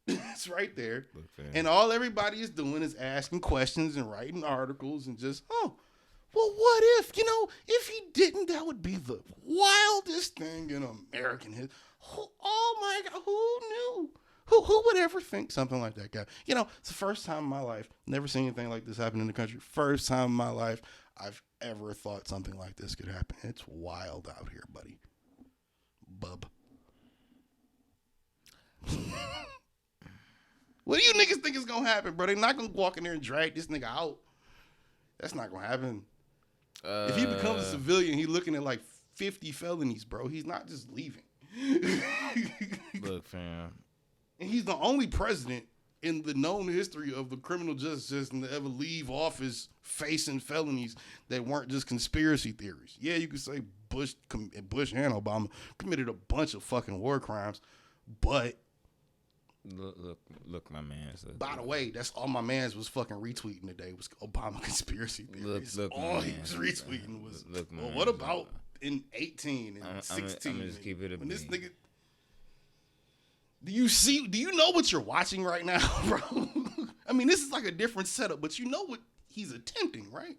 It's right there. And all everybody is doing is asking questions and writing articles and just, well, what if, if he didn't, that would be the wildest thing in American history. Oh my God, who knew? Who would ever think something like that, guy? It's the first time in my life, never seen anything like this happen in the country. First time in my life I've ever thought something like this could happen. It's wild out here, buddy. Bub. What do you niggas think is gonna happen, bro? They're not gonna walk in there and drag this nigga out. That's not gonna happen. If he becomes a civilian, he looking at like 50 felonies, bro. He's not just leaving. Look, fam. And he's the only president in the known history of the criminal justice system to ever leave office facing felonies that weren't just conspiracy theories. Yeah, you could say Bush and Obama committed a bunch of fucking war crimes, but Look, my man. By the way, that's all my man's was fucking retweeting today was Obama conspiracy theories. All he was retweeting was, well, what about in 18 and 16? I'm just keep it a when this nigga, do you know what you're watching right now, bro? I mean, this is like a different setup, but you know what he's attempting, right?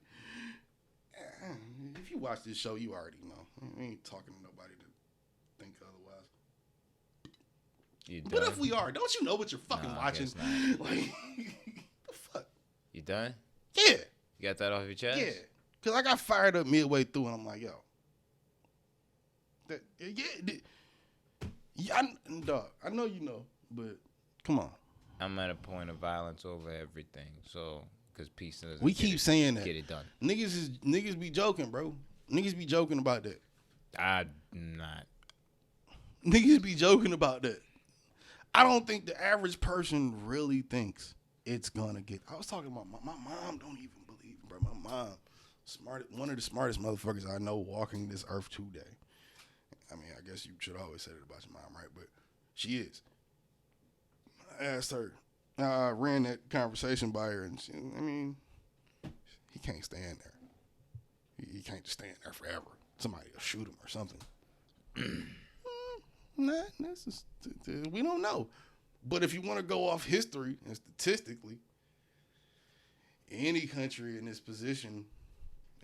If you watch this show, you already know. I ain't talking to nobody to think otherwise. What if we are? Don't you know what you're fucking watching? Like, the fuck? You done? Yeah. You got that off your chest? Yeah. Because I got fired up midway through, and I'm like, yo. Dog, I know you know, but come on. I'm at a point of violence over everything, so, because peace doesn't We keep saying that. Get it done. Niggas be joking, bro. Niggas be joking about that. I'm not. Niggas be joking about that. I don't think the average person really thinks it's gonna get. I was talking about my mom. Don't even believe, bro. My mom, one of the smartest motherfuckers I know walking this earth today. I mean, I guess you should always say that about your mom, right? But she is. I asked her. I ran that conversation by her, and he can't stand there. He can't just stand there forever. Somebody will shoot him or something. Nah, we don't know. But if you want to go off history and statistically, any country in this position,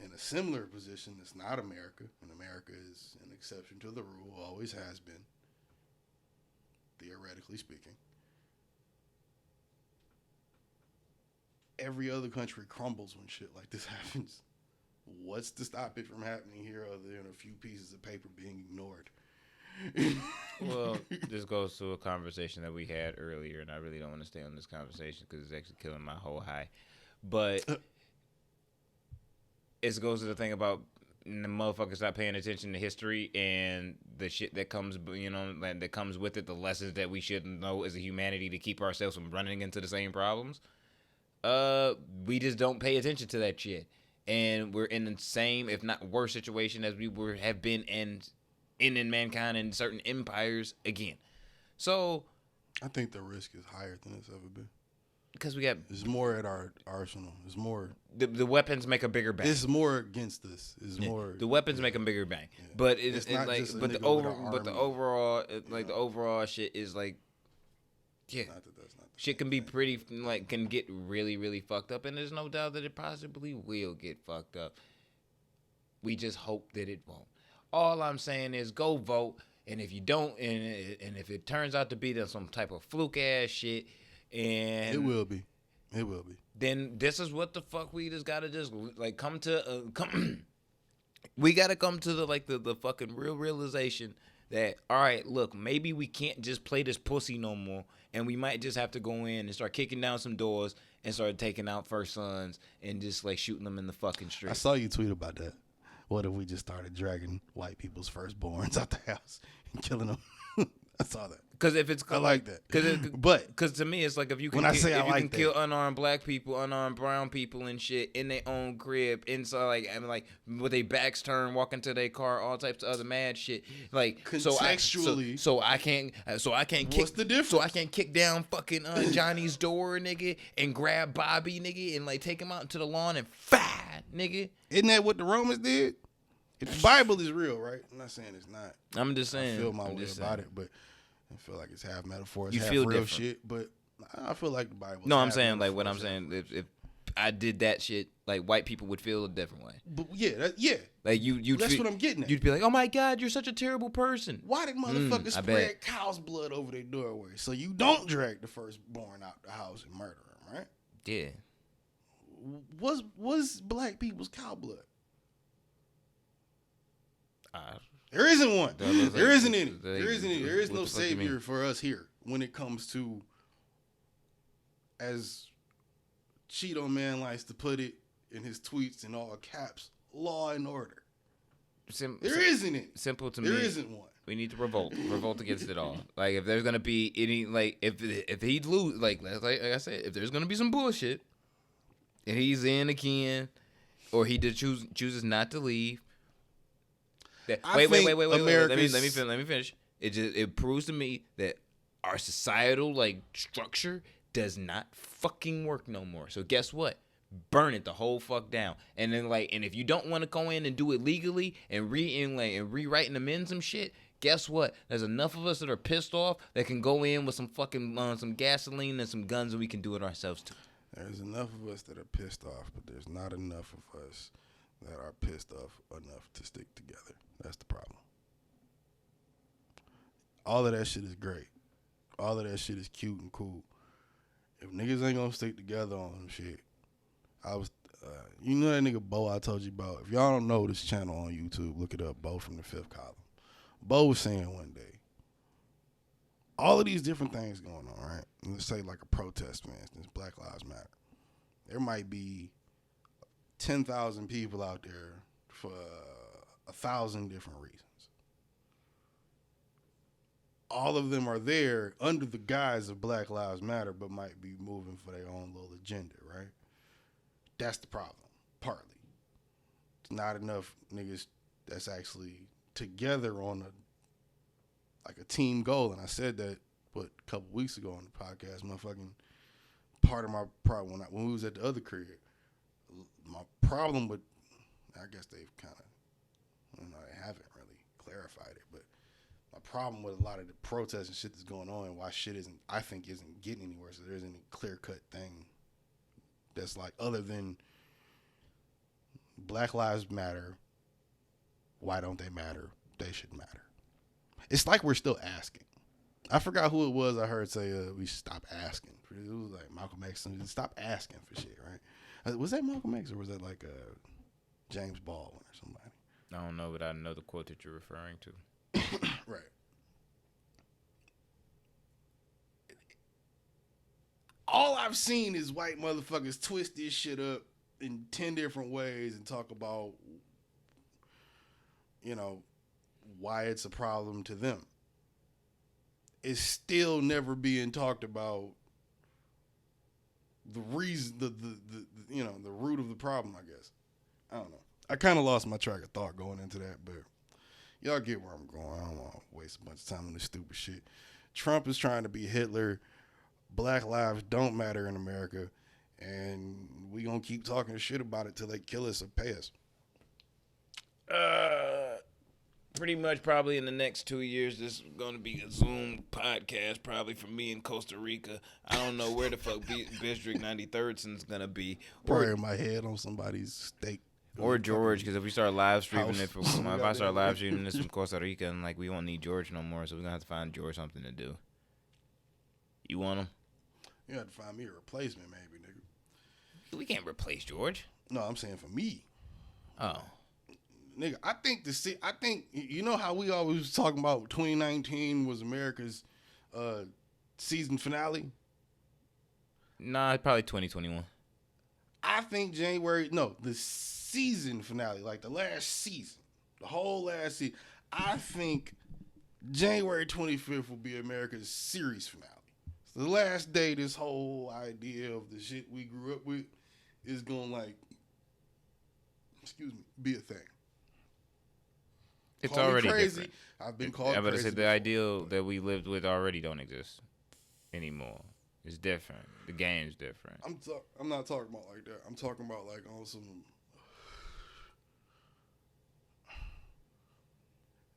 in a similar position that's not America, and America is an exception to the rule, always has been, theoretically speaking, every other country crumbles when shit like this happens. What's to stop it from happening here other than a few pieces of paper being ignored? Well, this goes to a conversation that we had earlier, and I really don't want to stay on this conversation because it's actually killing my whole high. But it goes to the thing about the motherfuckers not paying attention to history and the shit that comes, that comes with it, the lessons that we should know as a humanity to keep ourselves from running into the same problems. We just don't pay attention to that shit, and we're in the same, if not worse, situation as we have been in mankind and certain empires again. So I think the risk is higher than it's ever been. Because we got It's more at our arsenal. It's more. the weapons make a bigger bang. It's more against us. It's more. The weapons make a bigger bang, but It's not like just a but the nigga with over an but the army. overall the overall shit is like yeah. Not that that's not the Shit can be pretty, like, can get really, really fucked up, and there's no doubt that it possibly will get fucked up. We just hope that it won't. All I'm saying is go vote, and if you don't, and if it turns out to be some type of fluke ass shit, and It will be. It will be. then this is what the fuck we just gotta just like come to we gotta come to the fucking real realization that all right, look, maybe we can't just play this pussy no more, and we might just have to go in and start kicking down some doors and start taking out first sons and just like shooting them in the fucking street. I saw you tweet about that. What if we just started dragging white people's firstborns out the house and killing them? I saw that. Because if it's I like that. But because to me it's like if you can when I say I if you like can that, kill unarmed black people, unarmed brown people and shit in their own crib, inside like with their backs turned, walking to their car, all types of other mad shit. Like contextually, so I can't kick. What's the difference? So I can't kick down fucking Johnny's door, nigga, and grab Bobby, nigga, and like take him out into the lawn and fire, nigga. Isn't that what the Romans did? If the Bible is real, right? I'm not saying it's not. I'm just saying. I feel my I'm way just about saying. it, but I feel like it's half metaphor, it's You half feel real different. shit. But I feel like the Bible. No, I'm saying like what I'm saying. If I did that shit, like white people would feel a different way. But yeah. Like you. That's what I'm getting at. You'd be like, oh my god, you're such a terrible person. Why did motherfuckers I spread bet. cow's blood over their doorway so you don't drag the firstborn out the house and murder him, right? Yeah. Was black people's cow blood? Uh, There isn't one. That looks There like- isn't any. that- There isn't any. There is what no the fuck you mean? savior for us here when it comes to, as Cheeto Man likes to put it in his tweets in all caps, law and order. There isn't it. Simple to There me. isn't one. We need to revolt against it all. Like if there's gonna be any like if he lose like I said, if there's gonna be some bullshit, and he's in again, or he just chooses not to leave. I Wait. think Let America's- me finish. It proves to me that our societal like structure does not fucking work no more. So guess what? Burn it the whole fuck down. And then and if you don't want to go in and do it legally and rewrite and amend some shit, guess what? There's enough of us that are pissed off that can go in with some fucking some gasoline and some guns and we can do it ourselves too. There's enough of us that are pissed off, but there's not enough of us that are pissed off enough to stick together. That's the problem. All of that shit is great. All of that shit is cute and cool. If niggas ain't gonna stick together on some shit, you know that nigga Bo I told you about. If y'all don't know this channel on YouTube, look it up, Bo from the Fifth Column. Bo was saying one day, all of these different things going on, right? Let's say like a protest, for instance, Black Lives Matter. There might be 10,000 people out there for 1,000 different reasons. All of them are there under the guise of Black Lives Matter, but might be moving for their own little agenda, right? That's the problem, partly. It's not enough niggas that's actually together on a team goal. And I said that, a couple weeks ago on the podcast, motherfucking part of my problem when we was at the other crib, my problem with, I guess they've kind of, they haven't really clarified it, but my problem with a lot of the protests and shit that's going on and why shit isn't getting anywhere, so there isn't any clear-cut thing that's like, other than Black Lives Matter, why don't they matter? They should matter. It's like we're still asking. I forgot who it was I heard say we should stop asking. It was like Malcolm X. Stop asking for shit, right? Was that Malcolm X or was that like James Baldwin or somebody? I don't know, but I know the quote that you're referring to. Right. All I've seen is white motherfuckers twist this shit up in 10 different ways and talk about, why it's a problem to them. It's still never being talked about the reason, the root of the problem, I guess. I don't know. I kind of lost my track of thought going into that, but y'all get where I'm going. I don't want to waste a bunch of time on this stupid shit. Trump is trying to be Hitler. Black lives don't matter in America. And we going to keep talking shit about it till they kill us or pay us. Pretty much probably in the next 2 years, this is going to be a Zoom podcast probably from me in Costa Rica. I don't know where the fuck District 93rd's going to be. Probably in my head on somebody's steak. Or George, because if we start live streaming House. it, if I start live streaming this from Costa Rica, and like we won't need George no more, so we're going to have to find George something to do. You want him? You have to find me a replacement, maybe, nigga. We can't replace George. No, I'm saying for me. Oh. Nigga, I think you know how we always was talking about 2019 was America's season finale? Nah, probably 2021. I think the season finale, like the last season, the whole last season. I think January 25th will be America's series finale. So the last day this whole idea of the shit we grew up with is going to be a thing. It's Call me already crazy. different. I've been called crazy. I said the before. ideal that we lived with already don't exist anymore. It's different. The game's different. I'm not talking about like that. I'm talking about like on some.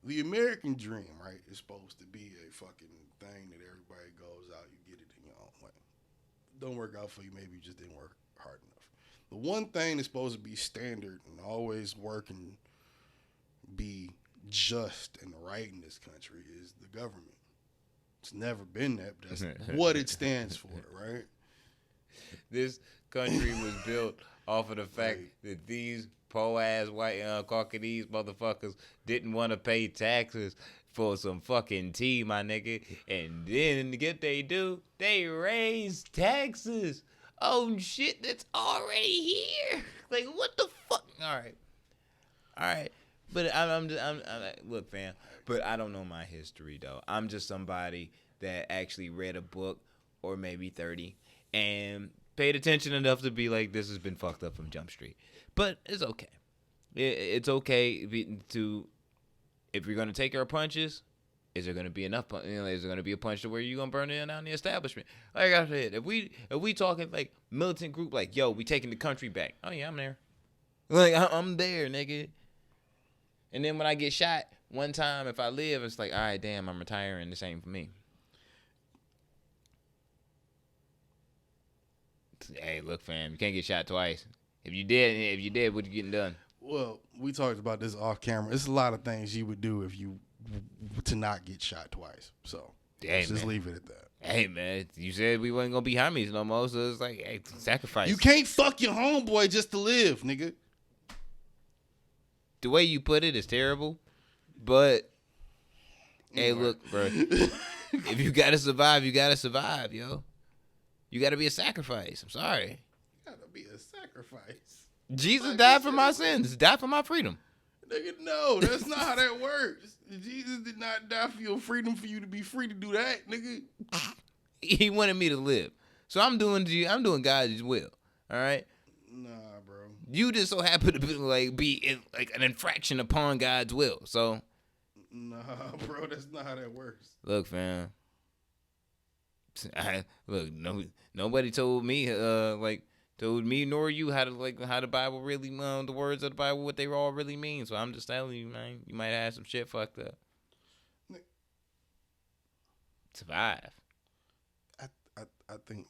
The American dream, right, is supposed to be a fucking thing that everybody goes out, you get it in your own way. Don't work out for you, maybe you just didn't work hard enough. The one thing that's supposed to be standard and always work and be just and right in this country is the government. It's never been that, but that's what it stands for, right? This country was built off of the fact that these po-ass white Caucasian motherfuckers didn't want to pay taxes for some fucking tea, my nigga. And then get they do, they raise taxes on shit that's already here. Like, what the fuck? All right. But I'm look, fam. But I don't know my history though. I'm just somebody that actually read a book, or maybe 30, and paid attention enough to be like, this has been fucked up from Jump Street. But it's okay. It's okay to, if you're gonna take our punches, is there gonna be enough? Is there gonna be a punch to where you gonna burn down the establishment? Like I said, if we talking like militant group, like yo, we taking the country back. Oh yeah, I'm there. Like I'm there, nigga. And then when I get shot one time, if I live, it's like, all right, damn, I'm retiring. This ain't for me. Hey, look, fam, you can't get shot twice. If you did, what you getting done? Well, we talked about this off camera. It's a lot of things you would do if you to not get shot twice. So let's just leave it at that. Hey, man, you said we wasn't gonna be homies no more, so it's like, hey, sacrifice. You can't fuck your homeboy just to live, nigga. The way you put it is terrible, but hey, look, bro. If you gotta survive, you gotta survive, yo. You gotta be a sacrifice. I'm sorry. You gotta be a sacrifice. Jesus died for my sins. Died for my freedom. Nigga, no, that's not how that works. Jesus did not die for your freedom for you to be free to do that, nigga. He wanted me to live, so I'm doing God's will. All right. Nah, bro. You just so happen to be in, like an infraction upon God's will. So, nah, bro, that's not how that works. Look, fam. Nobody told me, told me nor you how the Bible really, the words of the Bible, what they all really mean. So I'm just telling you, man, you might have some shit fucked up. Survive. I think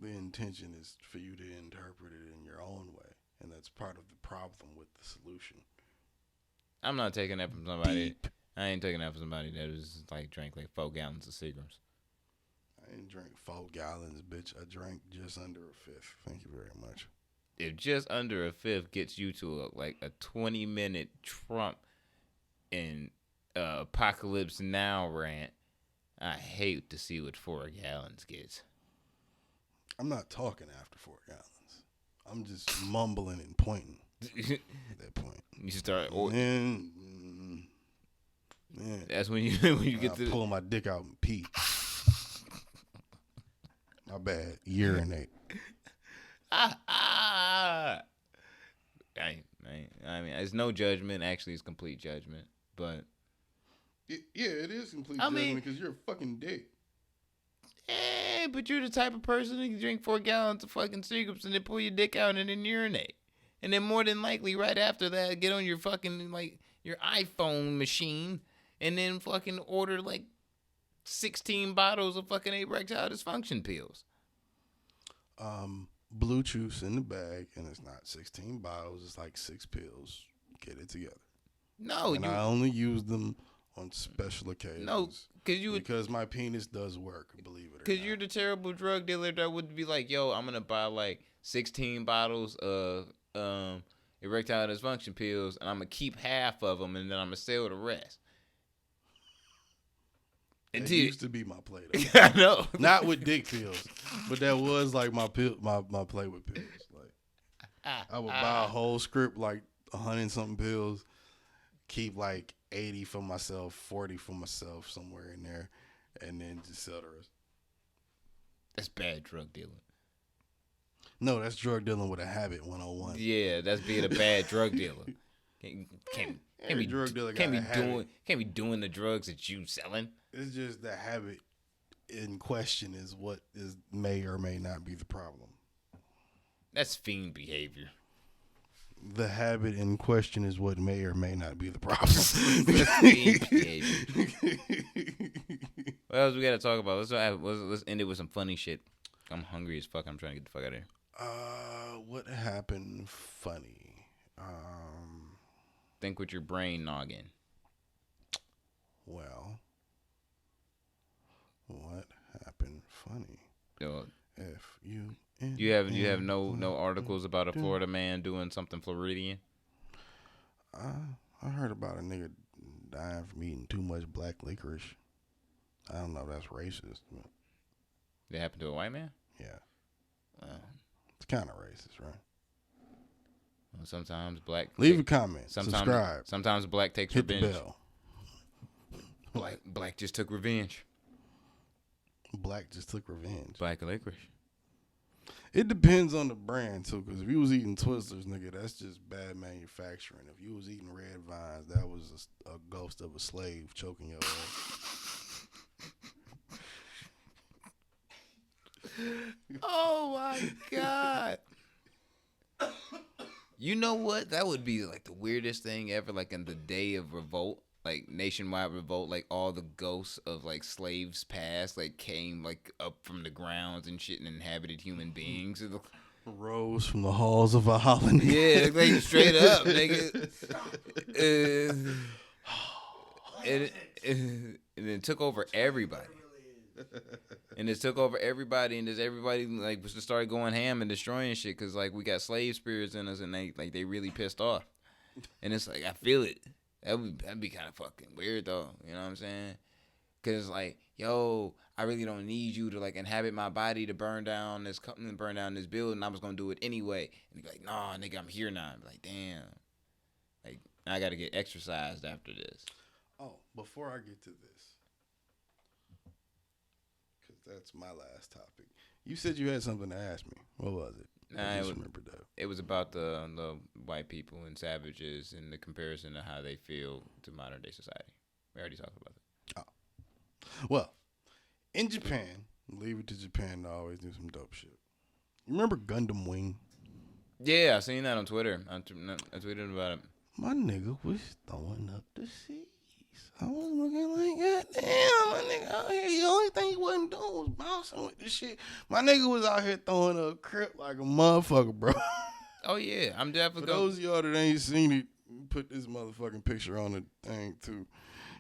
the intention is for you to interpret it in your own way, and that's part of the problem with the solution. I'm not taking that from somebody. I ain't taking that from somebody that was drank 4 gallons of Seagrams. I didn't drink 4 gallons, bitch. I drank just under a fifth. Thank you very much. If just under a fifth gets you to a 20-minute Trump and Apocalypse Now rant, I hate to see what 4 gallons gets. I'm not talking after 4 gallons. I'm just mumbling and pointing at that point. You start. Man. That's when you get to pull my dick out and pee. My bad. Urinate. I mean, it's no judgment. Actually, it's complete judgment. But Yeah, it is complete I mean- judgment because you're a fucking dick. But you're the type of person who can drink 4 gallons of fucking cigarettes and then pull your dick out and then urinate. And then more than likely, right after that, get on your fucking, like, your iPhone machine and then fucking order, like, 16 bottles of fucking erectile dysfunction pills. Blue juice in the bag, and it's not 16 bottles. It's like 6 pills. Get it together. No, And I only use them on special occasions. No, because my penis does work, believe it or not. Because you're the terrible drug dealer that would be like, yo, I'm going to buy like 16 bottles of erectile dysfunction pills and I'm going to keep half of them and then I'm going to sell the rest. It Until used to be my play. I know. Not with dick pills, but that was like my play with pills. Like I would buy a whole script, like 100-something pills, keep like 80 for myself, 40 for myself, somewhere in there, and then just sell the rest. That's bad drug dealing. No, that's drug dealing with a habit 101. Yeah, that's being a bad drug dealer. Can't be drug dealer can't be got a habit. doing the drugs that you selling. It's just the habit in question is what may or may not be the problem. That's fiend behavior. The habit in question is what may or may not be the problem. That's fiend behavior. What else we got to talk about? Let's end it with some funny shit. I'm hungry as fuck. I'm trying to get the fuck out of here. What happened funny? Think with your brain noggin. Well, what happened funny? You have no articles about a Florida man doing something Floridian? I heard about a nigga dying from eating too much black licorice. I don't know if that's racist. But That happened to a white man? yeah. It's kind of racist, right? Well, sometimes black... Leave a comment. Subscribe. Sometimes black takes Hit revenge. the bell. Black just took revenge. Black just took revenge. Black licorice. It depends on the brand, too, because if you was eating Twizzlers, nigga, that's just bad manufacturing. If you was eating Red Vines, that was a ghost of a slave choking your ass. Oh, my God. You know what? That would be, like, the weirdest thing ever, like, in the day of revolt. Like, nationwide revolt, like, all the ghosts of, like, slaves past, like, came, like, up from the grounds and shit and inhabited human beings. Rose from the halls of Valhalla. Yeah, like, straight up, nigga. And it took over everybody. And it took over everybody, and everybody, like, was to start going ham and destroying shit, because, like, we got slave spirits in us, and they really pissed off. And it's like, I feel it. That'd be kind of fucking weird, though. You know what I'm saying? Because it's like, yo, I really don't need you to, like, inhabit my body to burn down this company, burn down this building. I was going to do it anyway. And be like, nah, nigga, I'm here now. I'm like, damn. Like, I got to get exercised after this. Oh, before I get to this, because that's my last topic. You said you had something to ask me. What was it? I just remembered that. It was about the white people and savages and the comparison to how they feel to modern day society. We already talked about that. Oh. Well, in Japan, leave it to Japan to always do some dope shit. You remember Gundam Wing? Yeah, I seen that on Twitter. I tweeted about it. My nigga was throwing up the seas. I was looking like, God damn, my nigga out here. The only thing he wasn't doing was bouncing with this shit. My nigga was out here throwing a crip like a motherfucker, bro. Oh, yeah. I'm definitely For going. those of y'all that ain't seen it, put this motherfucking picture on the thing, too.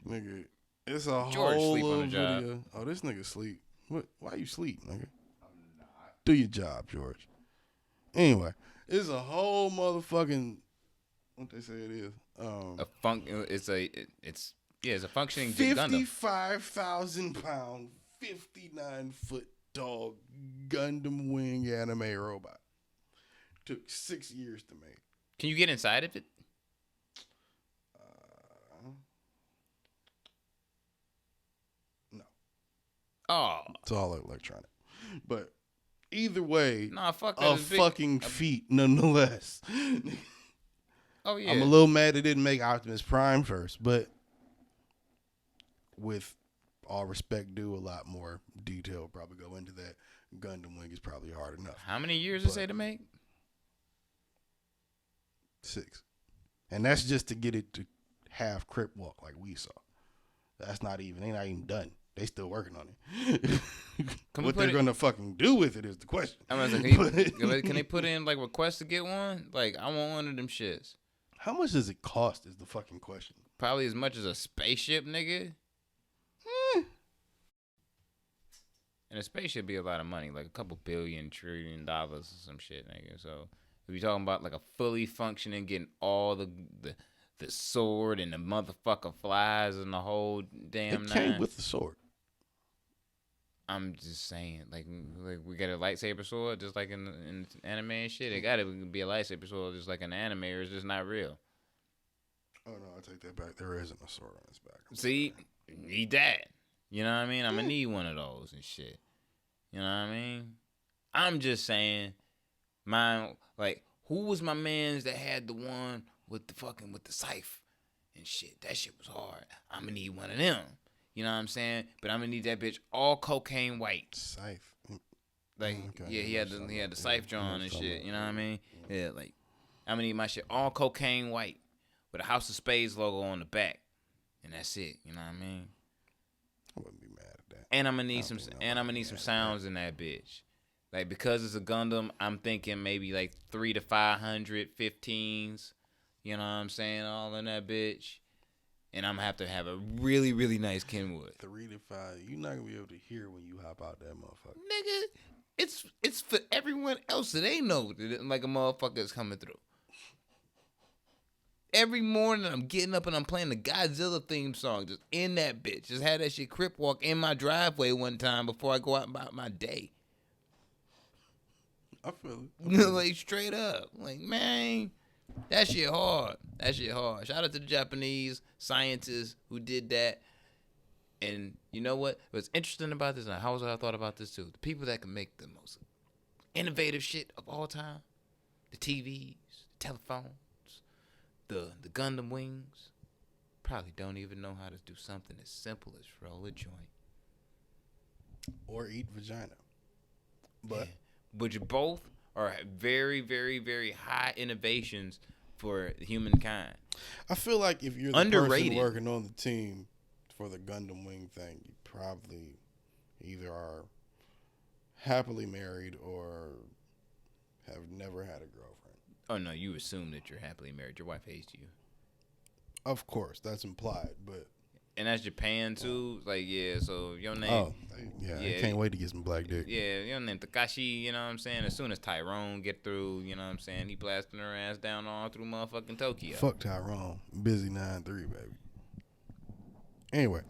Nigga, it's a George whole sleep on little the job. video. Oh, this nigga sleep. What? Why you sleep, nigga? I'm not. Do your job, George. Anyway, it's a whole motherfucking, what they say it is. It's a functioning Gundam. 55,000 pound, 59-foot tall Gundam Wing anime robot. Took 6 years to make. Can you get inside of it? No. Oh. It's all electronic. But either way, Nah, fuck that. a It's big. fucking feat nonetheless. Oh, yeah. I'm a little mad it didn't make Optimus Prime first, but with all respect due, a lot more detail probably go into that. Gundam Wing is probably hard enough. How many years it say to make? 6. And that's just to get it to have Crip Walk like we saw. That's not even, they not even done. They still working on it. What they're gonna fucking do with it is the question. I'm gonna say, can they put in like requests to get one? Like, I want one of them shits. How much does it cost is the fucking question. Probably as much as a spaceship, nigga. And a spaceship be a lot of money, like a couple $1 trillion or some shit, nigga. So if you're talking about like a fully functioning, getting all the sword and the motherfucker flies and the whole damn It came nine. with the sword. I'm just saying, like we got a lightsaber sword, just like in anime and shit. It gotta be a lightsaber sword, just like an anime, or it's just not real. Oh no, I take that back. There isn't a sword on his back. See, need that. You know what I mean? I'm gonna need one of those and shit. You know what I mean? I'm just saying, who was my man's that had the one with the scythe and shit? That shit was hard. I'm gonna need one of them. You know what I'm saying? But I'm gonna need that bitch all cocaine white. Scythe. Like, Okay, yeah, he had the scythe drawn and shit. You know what I mean? Yeah, like, I'm gonna need my shit all cocaine white with a House of Spades logo on the back, and that's it. You know what I mean? I wouldn't be mad at that. And I'm gonna need some sounds in that bitch. Like, because it's a Gundam, I'm thinking maybe like 300 to 500 15s. You know what I'm saying? All in that bitch. And I'm gonna have a really, really nice Kenwood. 3 to 5. You're not gonna be able to hear when you hop out that motherfucker. Nigga, it's for everyone else that they know that like a motherfucker is coming through. Every morning I'm getting up and I'm playing the Godzilla theme song just in that bitch. Just had that shit Crip Walk in my driveway one time before I go out about my day. I feel it. Like, straight up. Like, man, that shit hard. That shit hard. Shout out to the Japanese scientists who did that. And you know what? What's interesting about this, and I thought about this too, the people that can make the most innovative shit of all time, the TVs, the telephones, the Gundam wings, probably don't even know how to do something as simple as roll a joint. Or eat vagina. But Which both are very, very, very high innovations for humankind. I feel like if you're the Underrated. person working on the team for the Gundam Wing thing, you probably either are happily married or have never had a girlfriend. Oh, no, you assume that you're happily married. Your wife hates you. Of course, that's implied, but... And that's Japan, too. Like, yeah, so your name... Oh, yeah, I can't wait to get some black dick. Yeah, your name Takashi, you know what I'm saying? As soon as Tyrone get through, you know what I'm saying? He blasting her ass down all through motherfucking Tokyo. Fuck Tyrone. Busy 9-3, baby. Anyway.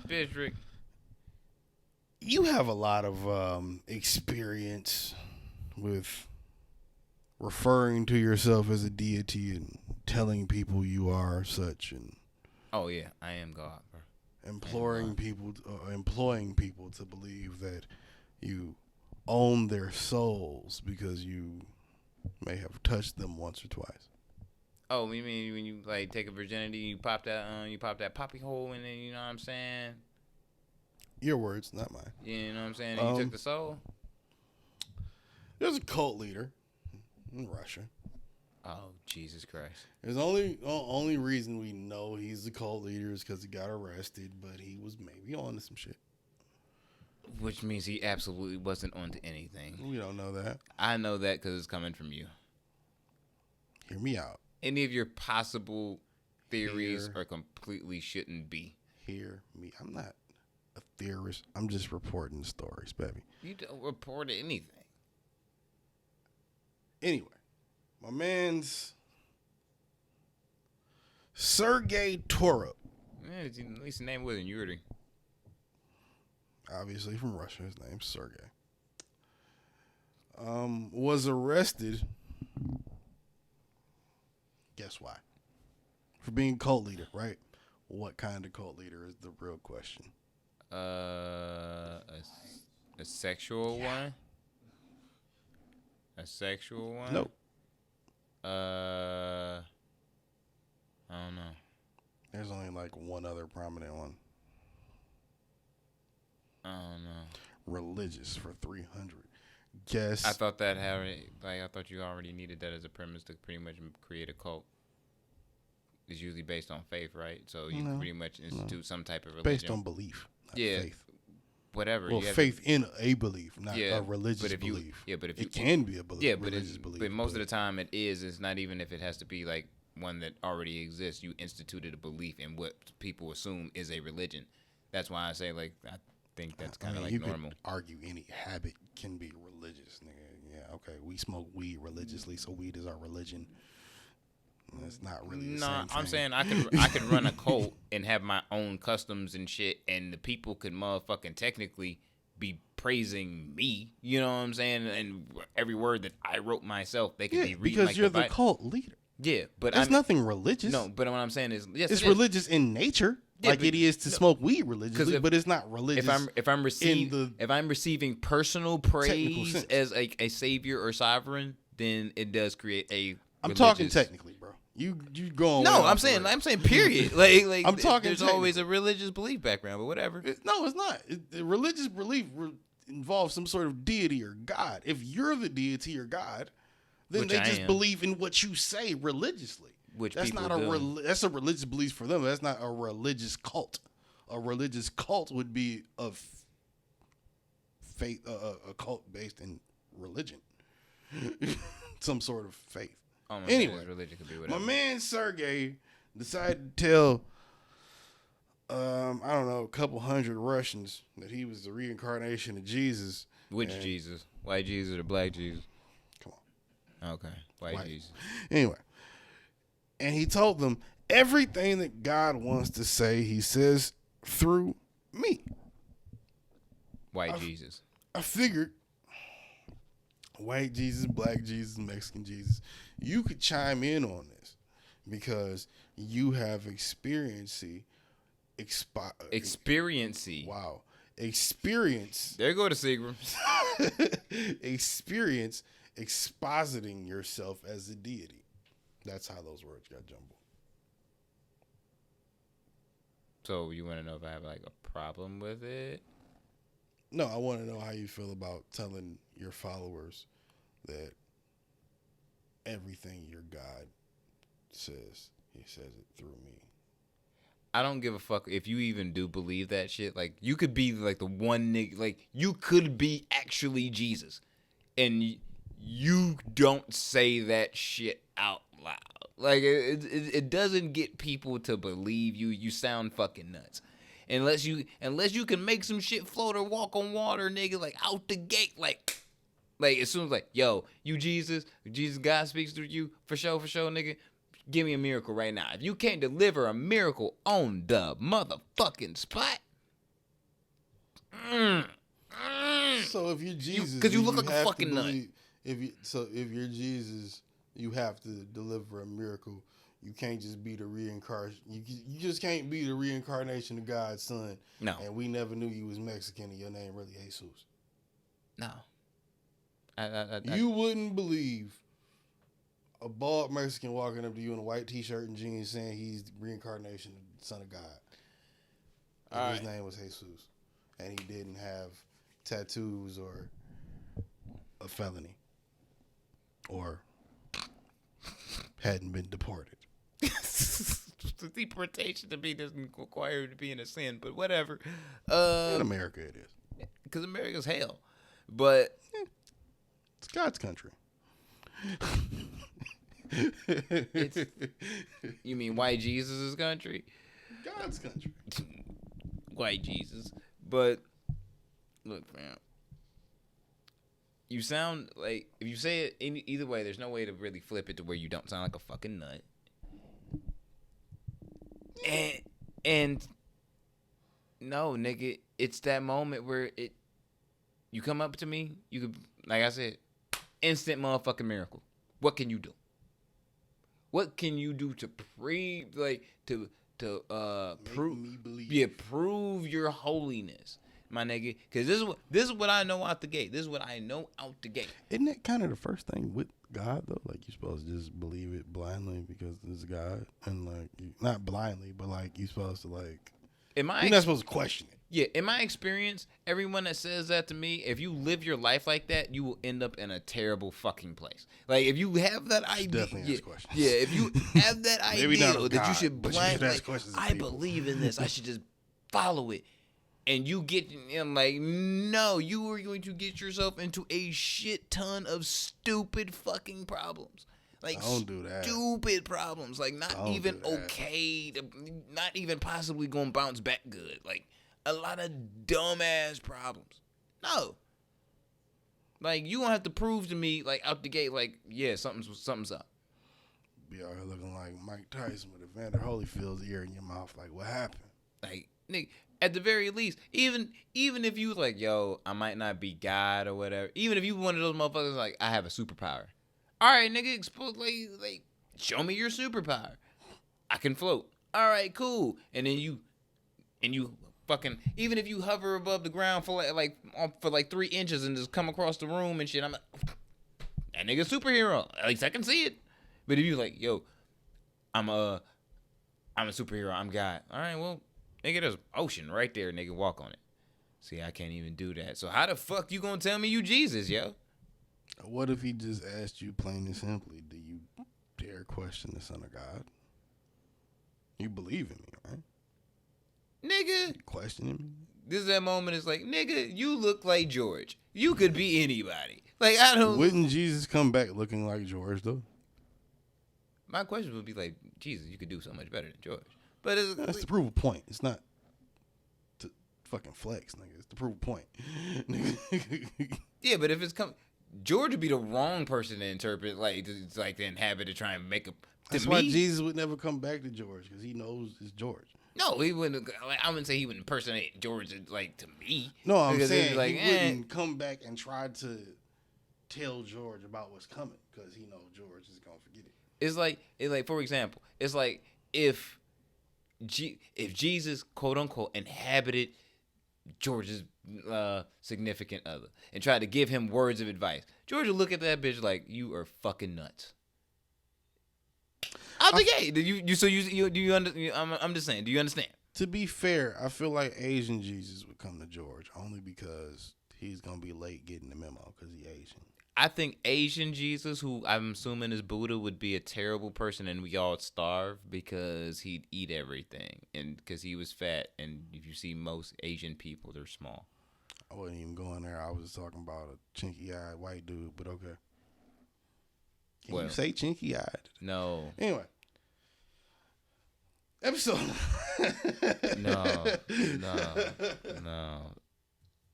Bistrick. You have a lot of experience with referring to yourself as a deity and telling people you are such and Oh, yeah, I am God, bro. employing people to believe that you own their souls because you may have touched them once or twice. Oh, you mean when you like take a virginity, you pop that poppy hole in it, you know what I'm saying? Your words, not mine. You know what I'm saying? And you took the soul? There's a cult leader in Russia. Oh, Jesus Christ. There's only reason we know he's the cult leader is because he got arrested, but he was maybe on to some shit. Which means he absolutely wasn't onto anything. We don't know that. I know that because it's coming from you. Hear me out. Any of your possible theories are completely shouldn't be. Hear me. I'm not a theorist. I'm just reporting stories, baby. You don't report anything. Anyway, my man's Sergei Torov. Yeah, at least the name wasn't Yuri. Obviously from Russia. His name's Sergei. Was arrested. Guess why? For being a cult leader, right? What kind of cult leader is the real question? A sexual one? A sexual one? Nope. I don't know. There's only like one other prominent one. religious for 300. Guess. I thought I thought you already needed that as a premise to pretty much create a cult. It's usually based on faith, right? So you pretty much institute some type of religion. Based on belief, not faith. Whatever. Well, faith in a belief, not a religious but belief. But if it can be a belief, religious belief. But most of the time it is. It's not even if it has to be like one that already exists. You instituted a belief in what people assume is a religion. That's why I say, like, I think that's kind of like you normal. Could argue any habit can be religious, nigga. Yeah, okay. We smoke weed religiously, so weed is our religion. That's not really the same thing. I'm saying I could run a cult and have my own customs and shit, and the people could motherfucking technically be praising me. You know what I'm saying? And every word that I wrote myself, they could be reading because like you're the cult leader. Yeah, but there's nothing religious. No, but what I'm saying is, yes, it's religious in nature, like it is to smoke weed religiously, but it's not religious. If I'm receiving personal praise as a savior or sovereign, then it does create a. I'm talking technically, bro. You go on. No, I'm saying period. like I'm talking. There's always a religious belief background, but whatever. No, it's not. Religious belief involves some sort of deity or God. If you're the deity or God, then they just believe in what you say religiously. That's not that's a religious belief for them. That's not a religious cult. A religious cult would be a faith, a cult based in religion, some sort of faith. Anyway, religion could be whatever. My man Sergey decided to tell, I don't know, a couple hundred Russians that he was the reincarnation of Jesus. Which Jesus? White Jesus or black Jesus? Come on. Okay, white Jesus. Anyway, and he told them everything that God wants to say, he says through me. White Jesus. I figured white Jesus, black Jesus, Mexican Jesus, you could chime in on this because you have experience. Wow. Experience. There go to Seagram. Experience expositing yourself as a deity. That's how those words got jumbled. So you want to know if I have like a problem with it? No, I want to know how you feel about telling your followers that everything your God says, he says it through me. I don't give a fuck if you even do believe that shit. Like, you could be like the one nigga, like, you could be actually Jesus, and you don't say that shit out loud. Like, it doesn't get people to believe you. You sound fucking nuts. Unless you can make some shit float or walk on water, nigga, like out the gate, like as soon as like, yo, you Jesus, God speaks through you, for sure, nigga, give me a miracle right now. If you can't deliver a miracle on the motherfucking spot, so if you're Jesus, because you look like a fucking nut. If you're Jesus, you have to deliver a miracle. You can't just be the reincarnation. You just can't be the reincarnation of God's son. No. And we never knew you was Mexican and your name really Jesus. No. You wouldn't believe a bald Mexican walking up to you in a white t-shirt and jeans saying he's the reincarnation of the son of God. His name was Jesus. And he didn't have tattoos or a felony. Or hadn't been deported. Deportation to me doesn't require to be in a sin, but whatever. In America it is. Because America's hell. But it's God's country. You mean white Jesus' country? God's country. White Jesus. But look, fam. You sound like, if you say it either way, there's no way to really flip it to where you don't sound like a fucking nut. And no, nigga, it's that moment where you come up to me, you could, like I said, instant motherfucking miracle. What can you do? What can you do to prove me believe? Prove your holiness, my nigga? Because this is what I know out the gate. This is what I know out the gate. Isn't that kind of the first thing with God though? Like, you're supposed to just believe it blindly because it's God, and like, not blindly, but like, you're supposed to like. You're not supposed to question it. Yeah, in my experience, everyone that says that to me, if you live your life like that, you will end up in a terrible fucking place. Like if you have that idea, definitely ask questions. yeah, if you have that Maybe not idea of that you God, should but you should ask like, questions of I people. believe in this, I should just follow it, and you get in like, no, you are going to get yourself into a shit ton of stupid fucking problems. Like Don't do that. stupid problems, like not Don't even do that. okay, not even possibly gonna bounce back good. Like a lot of dumbass problems. No, like you gonna have to prove to me, like out the gate, like yeah, something's up. Be out here looking like Mike Tyson with Evander Holyfield's ear in your mouth. Like, what happened? Like nigga, at the very least, even if you like, yo, I might not be God or whatever. Even if you one of those motherfuckers like, I have a superpower. All right, nigga, like, show me your superpower. I can float. All right, cool. And then you fucking, even if you hover above the ground for like 3 inches and just come across the room and shit, I'm like, that nigga superhero. At least I can see it. But if you like, yo, I'm a superhero. I'm God. All right, well, nigga, there's ocean right there. Nigga, walk on it. See, I can't even do that. So how the fuck you gonna tell me you Jesus, yo? What if he just asked you plain and simply, do you dare question the Son of God? You believe in me, right? Nigga, You questioning me? this is that moment. It's like, nigga, you look like George. You could be anybody. Like, I don't. Wouldn't Jesus come back looking like George, though? My question would be like, Jesus, you could do so much better than George. But it's, That's to prove a point. It's not to fucking flex, nigga. It's to prove a point. yeah, but if it's George would be the wrong person to interpret, like, it's like to inhabit to try and make a. That's why Jesus would never come back to George, because he knows it's George. No, he wouldn't. Like, I wouldn't say he would impersonate George, like, to me. No, I'm Because saying it'd be like, he wouldn't come back and try to tell George about what's coming, because he knows George is gonna forget it. It's like for example, it's like if Jesus, quote unquote, inhabited George's significant other and tried to give him words of advice, George would look at that bitch like, you are fucking nuts. Out the gate. I'm just saying, do you understand? To be fair, I feel like Asian Jesus would come to George only because he's gonna be late getting the memo because he's Asian. I think Asian Jesus, who I'm assuming is Buddha, would be a terrible person, and we all starve because he'd eat everything, and because he was fat. And if you see most Asian people, they're small. I wasn't even going there. I was talking about a chinky-eyed white dude, but okay. Can you say chinky-eyed? No. Anyway. Episode.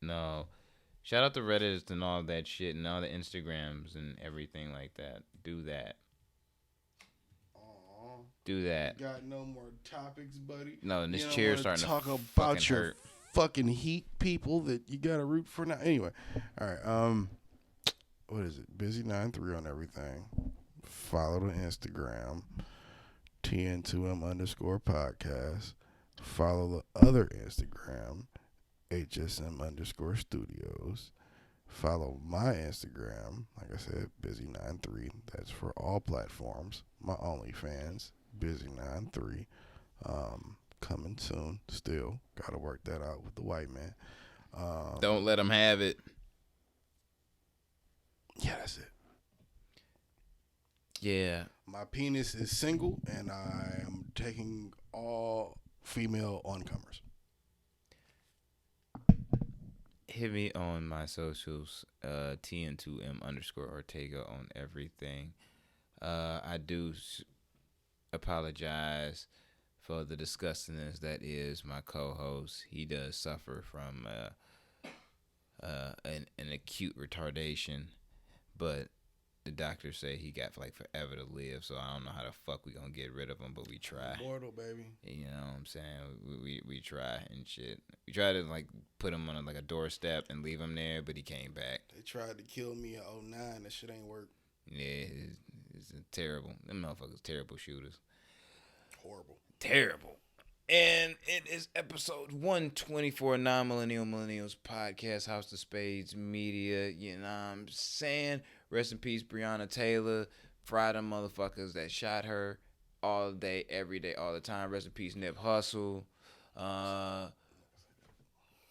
No. Shout out to Reddit and all that shit and all the Instagrams and everything like that. Do that. Aww. Do that. You got no more topics, buddy? No, and this you chair's starting to talk about fucking your hurt. fucking heat people that you got to root for now. Anyway. All right. What is it? Busy93 on everything. Follow the Instagram. TN2M_podcast. Follow the other Instagram. HSM_studios. Follow my Instagram, like I said, Busy93. That's for all platforms. My OnlyFans, Busy93. Coming soon. Still gotta work that out with the white man. Don't let him have it. Yeah, that's it. Yeah. My penis is single, and I am taking all female oncomers. Hit me on my socials, TN2M_Ortega on everything. I do apologize for the disgustingness that is my co-host. He does suffer from an acute retardation, but the doctors say he got like forever to live, so I don't know how the fuck we gonna get rid of him, but we try. Mortal, baby. You know what I'm saying? We try and shit. We try to like put him on a doorstep and leave him there, but he came back. They tried to kill me in 2009. That shit ain't work. Yeah, it's terrible. Them motherfuckers terrible shooters. Horrible. Terrible. And it is episode 124, Non-Millennial Millennials Podcast, House of Spades Media. You know what I'm saying? Rest in peace, Breonna Taylor. Fry them motherfuckers that shot her all day, every day, all the time. Rest in peace, Nip Hussle.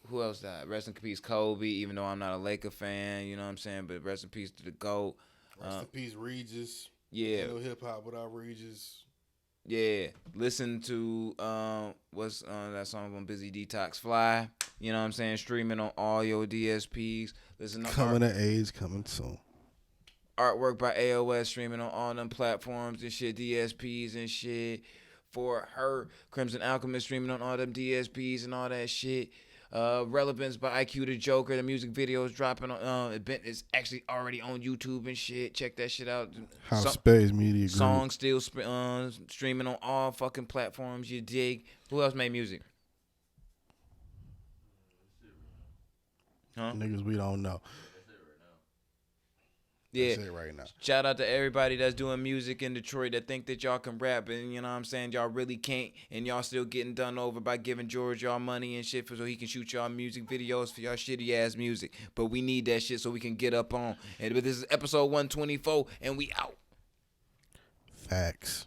Who else died? Rest in peace, Kobe. Even though I'm not a Laker fan, you know what I'm saying. But rest in peace to the GOAT. Rest in peace, Regis. Yeah. No hip hop without Regis. Yeah. Listen to what's that song on Busy Detox Fly. You know what I'm saying? Streaming on all your DSPs. Listen to Coming to age, coming soon. Artwork by AOS streaming on all them platforms and shit, DSPs and shit. For her, Crimson Alchemist streaming on all them DSPs and all that shit. Relevance by IQ the Joker. The music video is dropping on. It's actually already on YouTube and shit. Check that shit out. House Space Media Group. Songs still streaming on all fucking platforms. You dig? Who else made music? Huh? Niggas we don't know. Yeah. That's it right now. Shout out to everybody that's doing music in Detroit that think that y'all can rap and you know what I'm saying, y'all really can't, and y'all still getting done over by giving George y'all money and shit so he can shoot y'all music videos for y'all shitty ass music. But we need that shit so we can get up on. And but this is episode 124 and we out. Facts.